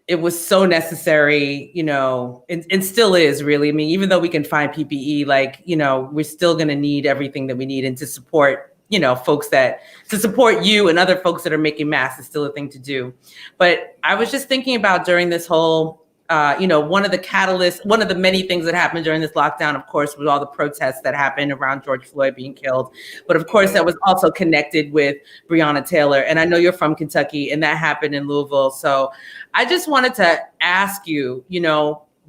it was so necessary, and still is really. I mean, even though we can find PPE, like, we're still going to need everything that we need, and to support, to support you and other folks that are making masks is still a thing to do. But I was just thinking about during this whole, one of the catalysts, one of the many things that happened during this lockdown, of course, was all the protests that happened around George Floyd being killed. But of course, that was also connected with Breonna Taylor. And I know you're from Kentucky, and that happened in Louisville. So I just wanted to ask you,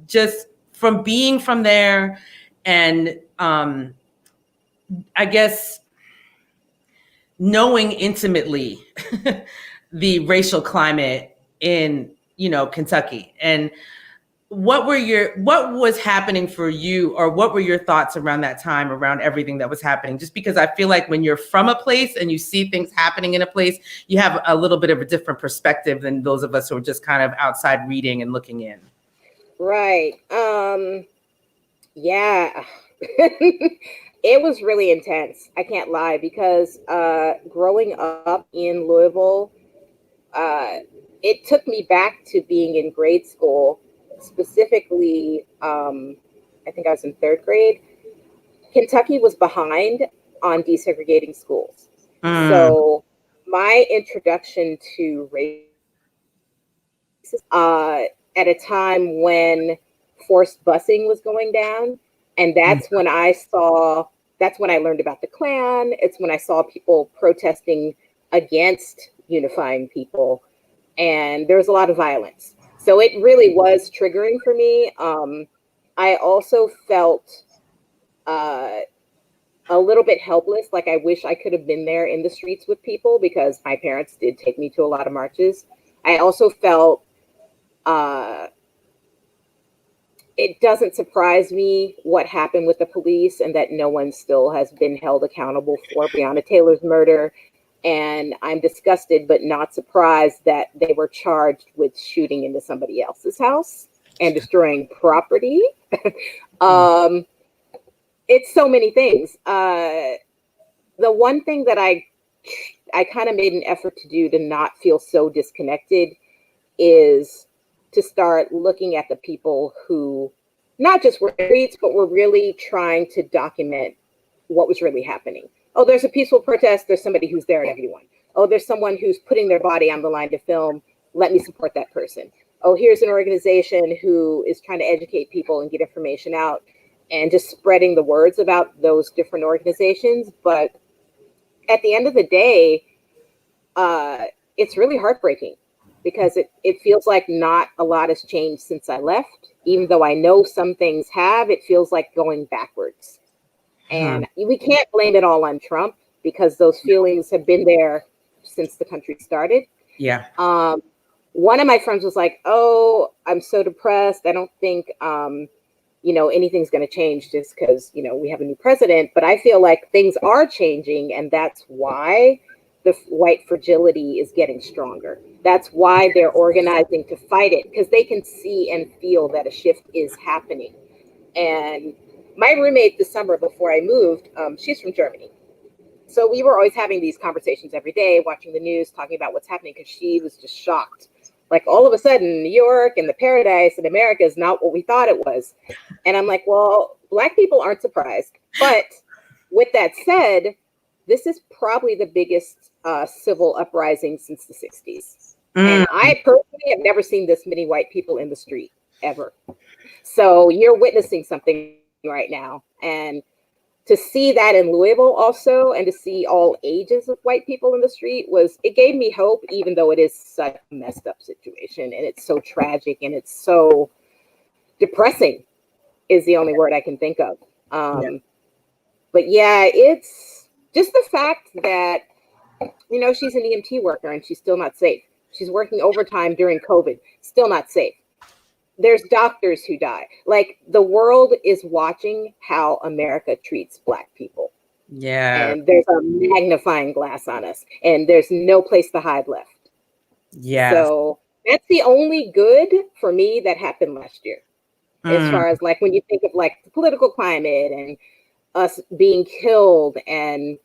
just from being from there and I guess knowing intimately the racial climate in, Kentucky, and what was happening for you, or what were your thoughts around that time, around everything that was happening? Just because I feel like when you're from a place and you see things happening in a place, you have a little bit of a different perspective than those of us who are just kind of outside reading and looking in. Right. Yeah. It was really intense. I can't lie, because growing up in Louisville, it took me back to being in grade school. Specifically, I think I was in 3rd grade. Kentucky was behind on desegregating schools. So my introduction to race at a time when forced busing was going down. And that's when that's when I learned about the Klan. It's when I saw people protesting against unifying people. And there was a lot of violence. So it really was triggering for me. I also felt a little bit helpless. Like I wish I could have been there in the streets with people, because my parents did take me to a lot of marches. I also felt it doesn't surprise me what happened with the police, and that no one still has been held accountable for Breonna Taylor's murder. And I'm disgusted but not surprised that they were charged with shooting into somebody else's house and destroying property. It's so many things. The one thing that I kind of made an effort to do to not feel so disconnected is to start looking at the people who not just were in the streets, but were really trying to document what was really happening. Oh, there's a peaceful protest. There's somebody who's there at everyone. Oh, there's someone who's putting their body on the line to film. Let me support that person. Oh, here's an organization who is trying to educate people and get information out, and just spreading the words about those different organizations. But at the end of the day, it's really heartbreaking, because it feels like not a lot has changed since I left. Even though I know some things have, it feels like going backwards. And we can't blame it all on Trump, because those feelings have been there since the country started. Yeah. One of my friends was like, oh, I'm so depressed. I don't think, anything's going to change just because, we have a new president. But I feel like things are changing, and that's why the white fragility is getting stronger. That's why they're organizing to fight it, because they can see and feel that a shift is happening. And my roommate this summer before I moved, she's from Germany. So we were always having these conversations every day, watching the news, talking about what's happening, because she was just shocked. Like all of a sudden, New York and the paradise in America is not what we thought it was. And I'm like, well, Black people aren't surprised. But with that said, this is probably the biggest civil uprising since the 60s. And I personally have never seen this many white people in the street, ever. So you're witnessing something right now. And to see that in Louisville also, and to see all ages of white people in the street, it gave me hope, even though it is such a messed up situation, and it's so tragic, and it's so depressing is the only word I can think of. But yeah, it's just the fact that, she's an EMT worker and she's still not safe. She's working overtime during COVID, still not safe. There's doctors who die. Like, the world is watching how America treats Black people. Yeah. And there's a magnifying glass on us, and there's no place to hide left. Yeah. So that's the only good for me that happened last year. As far as like, when you think of like the political climate and us being killed and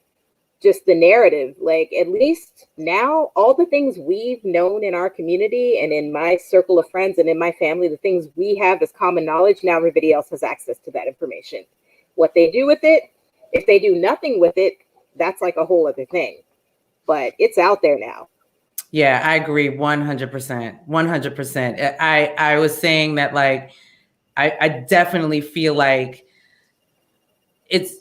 just the narrative, like at least now all the things we've known in our community and in my circle of friends and in my family, the things we have as common knowledge, now everybody else has access to that information. What they do with it, if they do nothing with it, that's like a whole other thing. But it's out there now. Yeah, I agree 100%. 100%. I was saying that, like, I definitely feel like it's,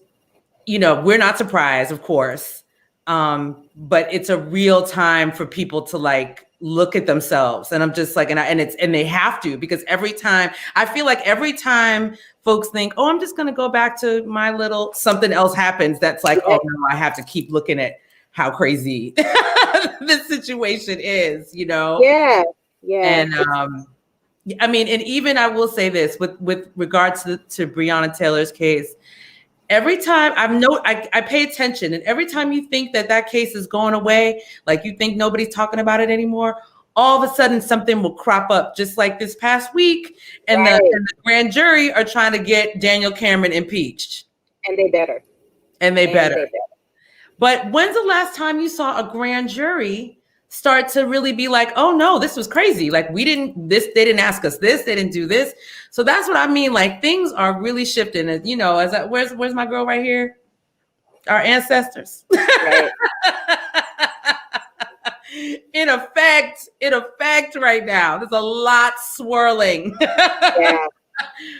we're not surprised, of course. But it's a real time for people to like look at themselves. And I'm just like, and they have to, because I feel like every time folks think, oh, I'm just going to go back to my little, something else happens. That's like, oh no, I have to keep looking at how crazy this situation is, you know? Yeah. Yeah. And, I mean, and even I will say this with regards to Breonna Taylor's case, every time I pay attention, and every time you think that case is going away, like you think nobody's talking about it anymore, all of a sudden something will crop up, just like this past week, and, right. the grand jury are trying to get Daniel Cameron impeached. And they better. But when's the last time you saw a grand jury start to really be like, oh no, this was crazy. Like they didn't ask us this, they didn't do this. So that's what I mean. Like things are really shifting. And you know, where's my girl right here? Our ancestors. Right. In effect right now. There's a lot swirling. Yeah,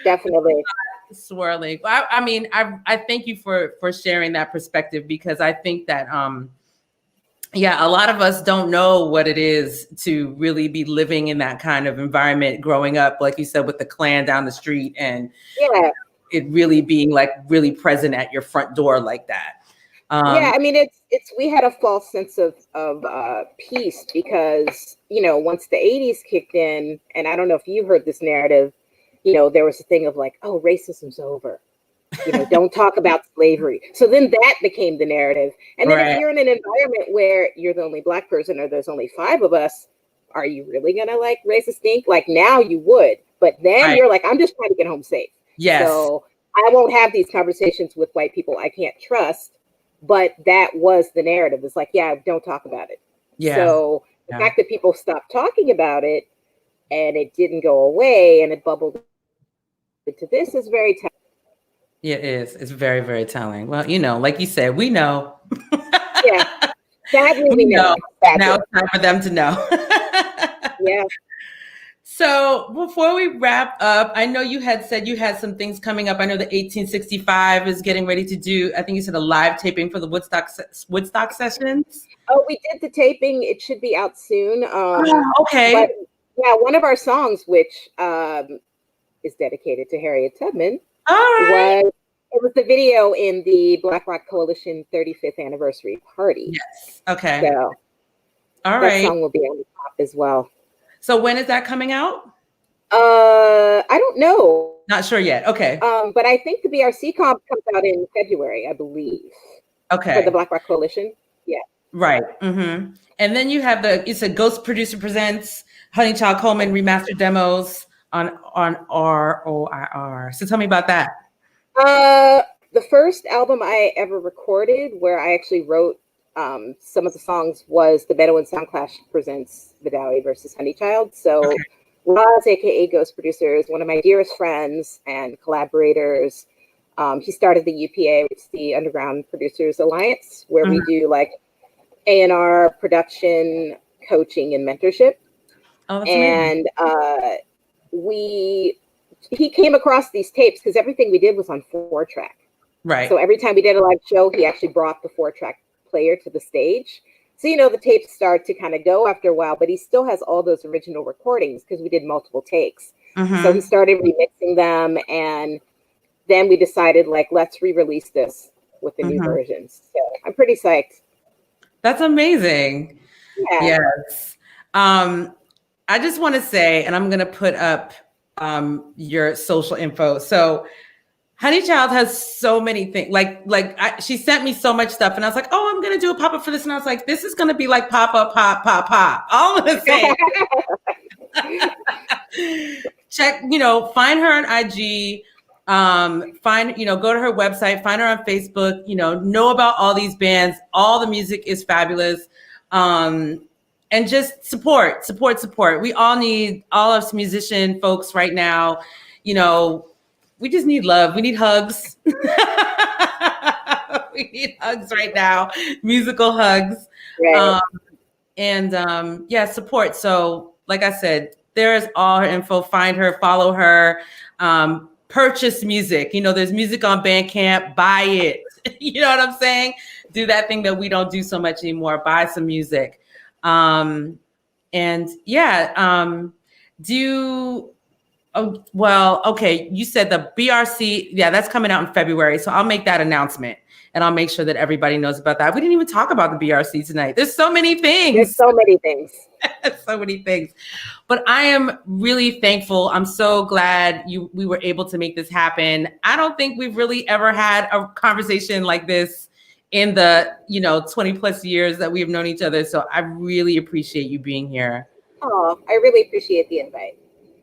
definitely. Swirling. I mean, I thank you for sharing that perspective, because I think that yeah, a lot of us don't know what it is to really be living in that kind of environment growing up, like you said, with the Klan down the street, and it really being like really present at your front door like that. Yeah, I mean, it's we had a false sense of peace, because, you know, once the 80s kicked in, and I don't know if you heard this narrative, you know, there was a thing of like, oh, racism's over. You know, don't talk about slavery. So then that became the narrative. And then if you're in an environment where you're the only Black person, or there's only 5 of us, are you really gonna like racist stink? Like now you would, but then you're like, I'm just trying to get home safe. Yes. So I won't have these conversations with white people I can't trust. But that was the narrative. It's like, yeah, don't talk about it. Yeah. So the fact that people stopped talking about it and it didn't go away and it bubbled into this is very telling. Yeah, it is. It's very, very telling. Well, you know, like you said, we know. Yeah, sadly we know. Now it's time for them to know. Yeah. So before we wrap up, I know you had said you had some things coming up. I know the 1865 is getting ready to do, I think you said a live taping for the Woodstock sessions. Oh, we did the taping. It should be out soon. Okay. But yeah, one of our songs, which is dedicated to Harriet Tubman, it was the video in the Black Rock Coalition 35th anniversary party. Yes. Okay. So that song will be on the top as well. So when is that coming out? I don't know. Not sure yet. Okay. But I think the BRC comp comes out in February, I believe. Okay. For the Black Rock Coalition. Yeah. Right. Mm-hmm. And then you have it's a Ghost Producer Presents Honeychild Coleman remastered demos on ROIR. So tell me about that. The first album I ever recorded, where I actually wrote some of the songs, was the Bedouin Sound Clash Presents Vidawi versus Honeychild. So Roz, aka Ghost Producer, is one of my dearest friends and collaborators. He started the UPA, which is the Underground Producers Alliance, where we do like A&R production, coaching, and mentorship. Oh, that's amazing. He came across these tapes because everything we did was on 4-track. Right. So every time we did a live show, he actually brought the 4-track player to the stage. So, you know, the tapes start to kind of go after a while, but he still has all those original recordings because we did multiple takes. So he started remixing them, and then we decided, like, let's re-release this with the new versions. So I'm pretty psyched. That's amazing. Yeah. Yes. I just want to say, and I'm going to put up your social info. So Honeychild has so many things. She sent me so much stuff, and I was like, "Oh, I'm gonna do a pop up for this," and I was like, "This is gonna be like pop up, pop, pop, pop." All I'm gonna say. Check, find her on IG. Go to her website, find her on Facebook. Know about all these bands. All the music is fabulous. And just support. We all need all of us musician folks right now. We just need love. We need hugs. We need hugs right now. Musical hugs. Right. Support. So like I said, there's all her info. Find her, follow her, purchase music. There's music on Bandcamp. Buy it. You know what I'm saying? Do that thing that we don't do so much anymore. Buy some music. And yeah, oh, well, okay. You said the BRC. Yeah, that's coming out in February. So I'll make that announcement and I'll make sure that everybody knows about that. We didn't even talk about the BRC tonight. There's so many things. There's so many things. So many things. But I am really thankful. I'm so glad we were able to make this happen. I don't think we've really ever had a conversation like this in the, 20 plus years that we've known each other. So I really appreciate you being here. Oh, I really appreciate the invite.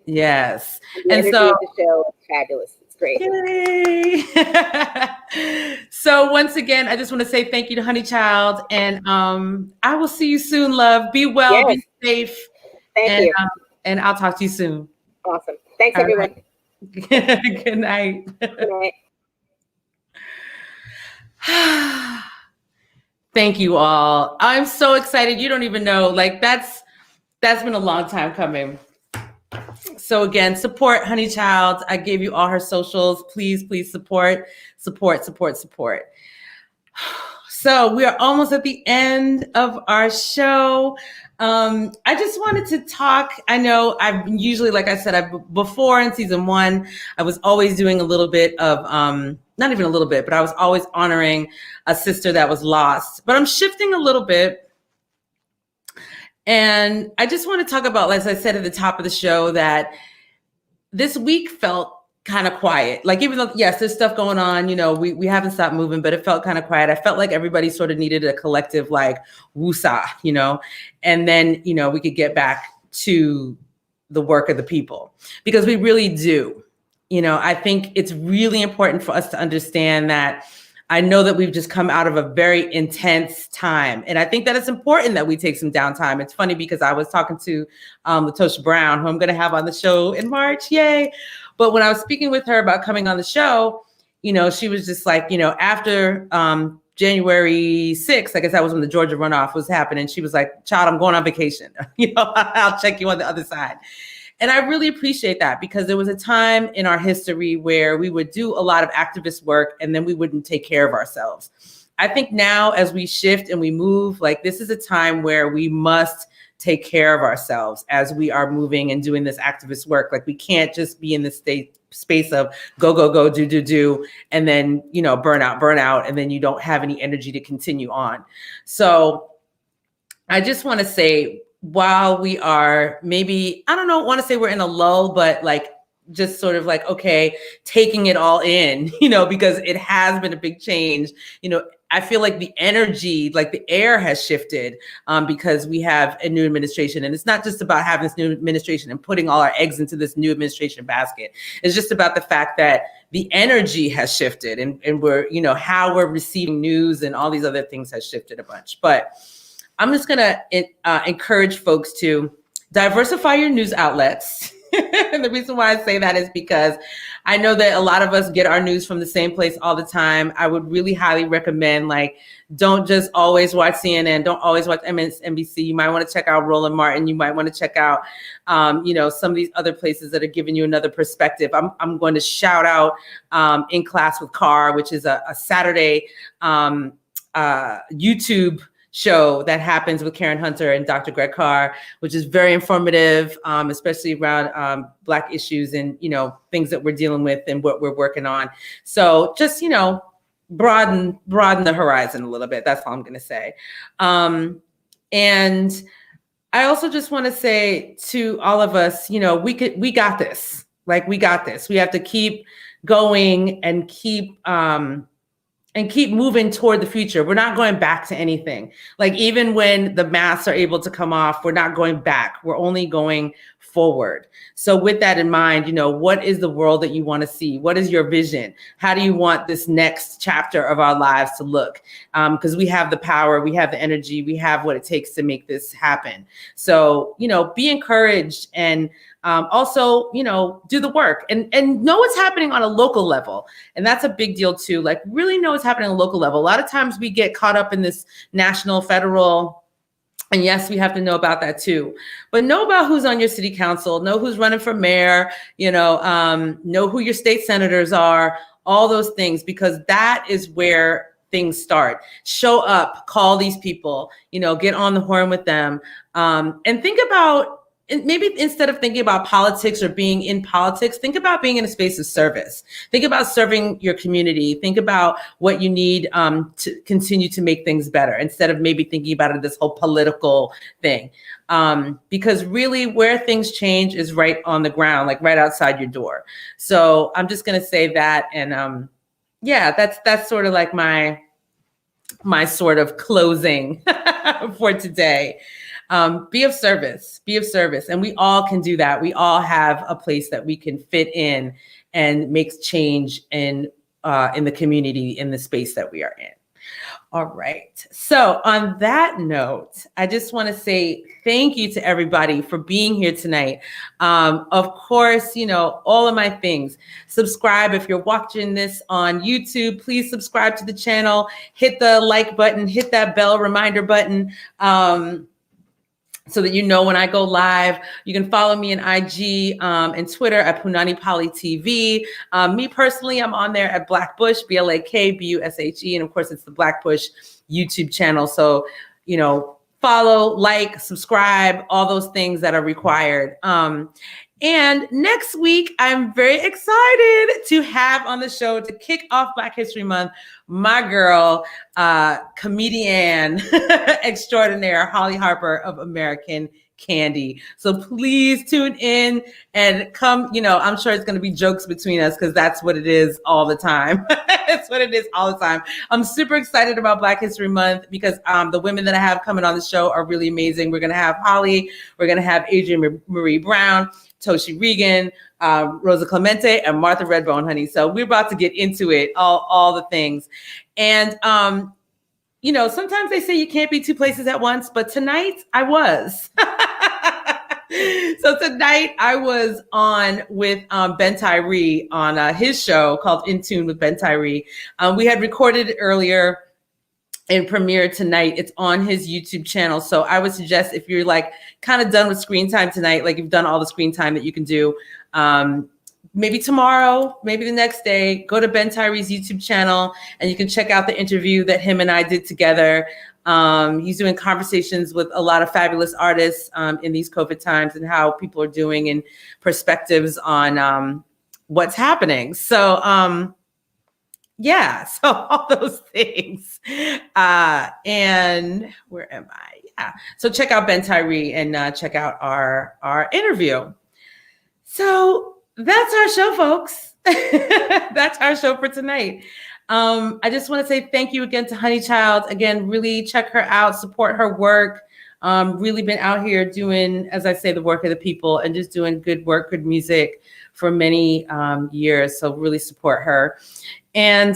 Yes. The energy of the show is fabulous. It's great. Yay. So once again, I just want to say thank you to Honeychild, and I will see you soon, love. Be well, Yes. be safe. Thank you. And I'll talk to you soon. Awesome. Thanks, All everyone. right. Good night. Good night. Thank you all. I'm so excited. You don't even know. Like that's been a long time coming. So again, support Honeychild. I gave you all her socials. Please, please support. So we are almost at the end of our show. I just wanted to talk. I know I've usually, like I said, before in season 1, I was always doing a little bit of, not even a little bit, but I was always honoring a sister that was lost. But I'm shifting a little bit. And I just want to talk about, as I said at the top of the show, that this week felt kind of quiet. Like, even though, yes, there's stuff going on, we haven't stopped moving, but it felt kind of quiet. I felt like everybody sort of needed a collective, like, woosah, and then, we could get back to the work of the people, because we really do. I think it's really important for us to understand that I know that we've just come out of a very intense time. And I think that it's important that we take some downtime. It's funny because I was talking to LaTosha Brown, who I'm going to have on the show in March. Yay. But when I was speaking with her about coming on the show, she was just like, after January 6th, I guess that was when the Georgia runoff was happening. She was like, child, I'm going on vacation. I'll check you on the other side. And I really appreciate that, because there was a time in our history where we would do a lot of activist work and then we wouldn't take care of ourselves. I think now, as we shift and we move, like, this is a time where we must take care of ourselves as we are moving and doing this activist work. Like, we can't just be in this space of go, do, and then, burn out, and then you don't have any energy to continue on. So I just want to say, while we are maybe, I don't know, want to say we're in a lull, but like, just sort of like, okay, taking it all in, because it has been a big change. I feel like the energy, like the air has shifted because we have a new administration. And it's not just about having this new administration and putting all our eggs into this new administration basket. It's just about the fact that the energy has shifted, and we're, how we're receiving news and all these other things has shifted a bunch. But I'm just going to encourage folks to diversify your news outlets. And the reason why I say that is because I know that a lot of us get our news from the same place all the time. I would really highly recommend, like, don't just always watch CNN. Don't always watch MSNBC. You might want to check out Roland Martin. You might want to check out, some of these other places that are giving you another perspective. I'm going to shout out In Class with Carr, which is a Saturday YouTube show that happens with Karen Hunter and Dr. Greg Carr, which is very informative, especially around Black issues and, things that we're dealing with and what we're working on. So just, broaden the horizon a little bit. That's all I'm going to say. And I also just want to say to all of us, we got this. Like, we got this. We have to keep going and keep moving toward the future. We're not going back to anything. Like, even when the masks are able to come off, we're not going back. We're only going forward. So with that in mind, what is the world that you want to see? What is your vision? How do you want this next chapter of our lives to look? Because we have the power, we have the energy, we have what it takes to make this happen. So, be encouraged, and also, do the work and know what's happening on a local level. And that's a big deal too. Like, really know what's happening on a local level. A lot of times we get caught up in this national, federal, and yes, we have to know about that too. But know about who's on your city council, know who's running for mayor, know who your state senators are, all those things, because that is where things start. Show up, call these people, get on the horn with them, and think about, maybe instead of thinking about politics or being in politics, think about being in a space of service. Think about serving your community. Think about what you need to continue to make things better, instead of maybe thinking about it this whole political thing. Because really where things change is right on the ground, like right outside your door. So I'm just going to say that. And that's sort of like my sort of closing for today. Be of service, and we all can do that. We all have a place that we can fit in and make change in the community, in the space that we are in. All right. So on that note, I just want to say thank you to everybody for being here tonight. Of course, all of my things. Subscribe if you're watching this on YouTube. Please subscribe to the channel. Hit the like button. Hit that bell reminder button. So that you know when I go live. You can follow me on IG and Twitter at Punanny Politixxx. Me personally, I'm on there at Blackbush, BLAKBUSHE, and of course it's the Blackbush YouTube channel. So, follow, like, subscribe, all those things that are required. And next week, I'm very excited to have on the show to kick off Black History Month, my girl, comedian extraordinaire, Holly Harper of American Candy. So please tune in and come, I'm sure it's going to be jokes between us because that's what it is all the time. That's what it is all the time. I'm super excited about Black History Month because the women that I have coming on the show are really amazing. We're going to have Holly. We're going to have Adrienne Marie Brown, Toshi Regan, Rosa Clemente, and Martha Redbone, honey. So we're about to get into it, all the things. And, sometimes they say you can't be two places at once, but tonight I was. So tonight I was on with Ben Tyree on his show called In Tune with Ben Tyree. We had recorded it earlier and premiered tonight. It's on his YouTube channel. So I would suggest if you're like kind of done with screen time tonight, like you've done all the screen time that you can do, maybe tomorrow, maybe the next day, go to Ben Tyree's YouTube channel and you can check out the interview that him and I did together. He's doing conversations with a lot of fabulous artists in these COVID times and how people are doing and perspectives on what's happening. So, so all those things. And where am I? Yeah. So check out Ben Tyree and check out our interview. So that's our show, folks. That's our show for tonight. I just want to say thank you again to Honeychild. Again, really check her out, support her work. Really been out here doing, as I say, the work of the people and just doing good work, good music for many years. So really support her. And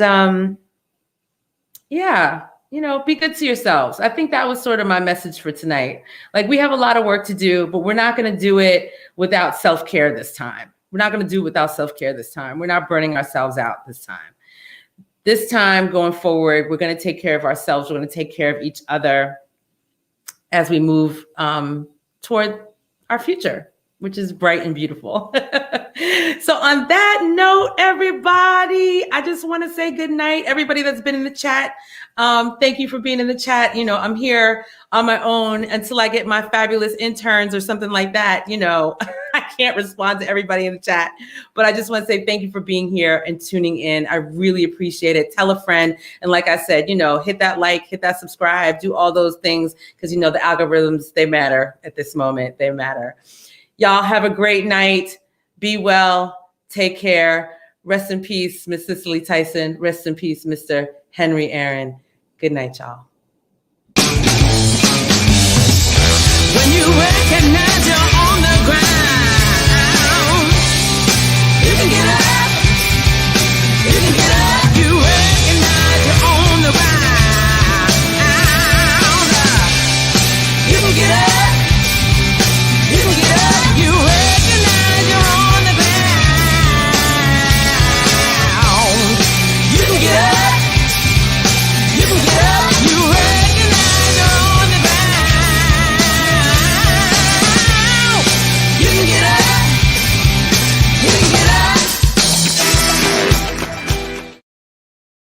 be good to yourselves. I think that was sort of my message for tonight. Like, we have a lot of work to do, but we're not going to do it without self-care this time. We're not going to do it without self-care this time. We're not burning ourselves out this time. This time going forward, we're going to take care of ourselves. We're going to take care of each other as we move toward our future, which is bright and beautiful. So on that note, everybody, I just want to say good night. Everybody that's been in the chat, thank you for being in the chat. I'm here on my own until I get my fabulous interns or something like that. I can't respond to everybody in the chat, but I just want to say thank you for being here and tuning in. I really appreciate it. Tell a friend. And like I said, hit that like, hit that subscribe, do all those things because, the algorithms, they matter at this moment. They matter. Y'all have a great night. Be well. Take care. Rest in peace, Miss Cicely Tyson. Rest in peace, Mr. Henry Aaron. Good night, y'all. When you recognize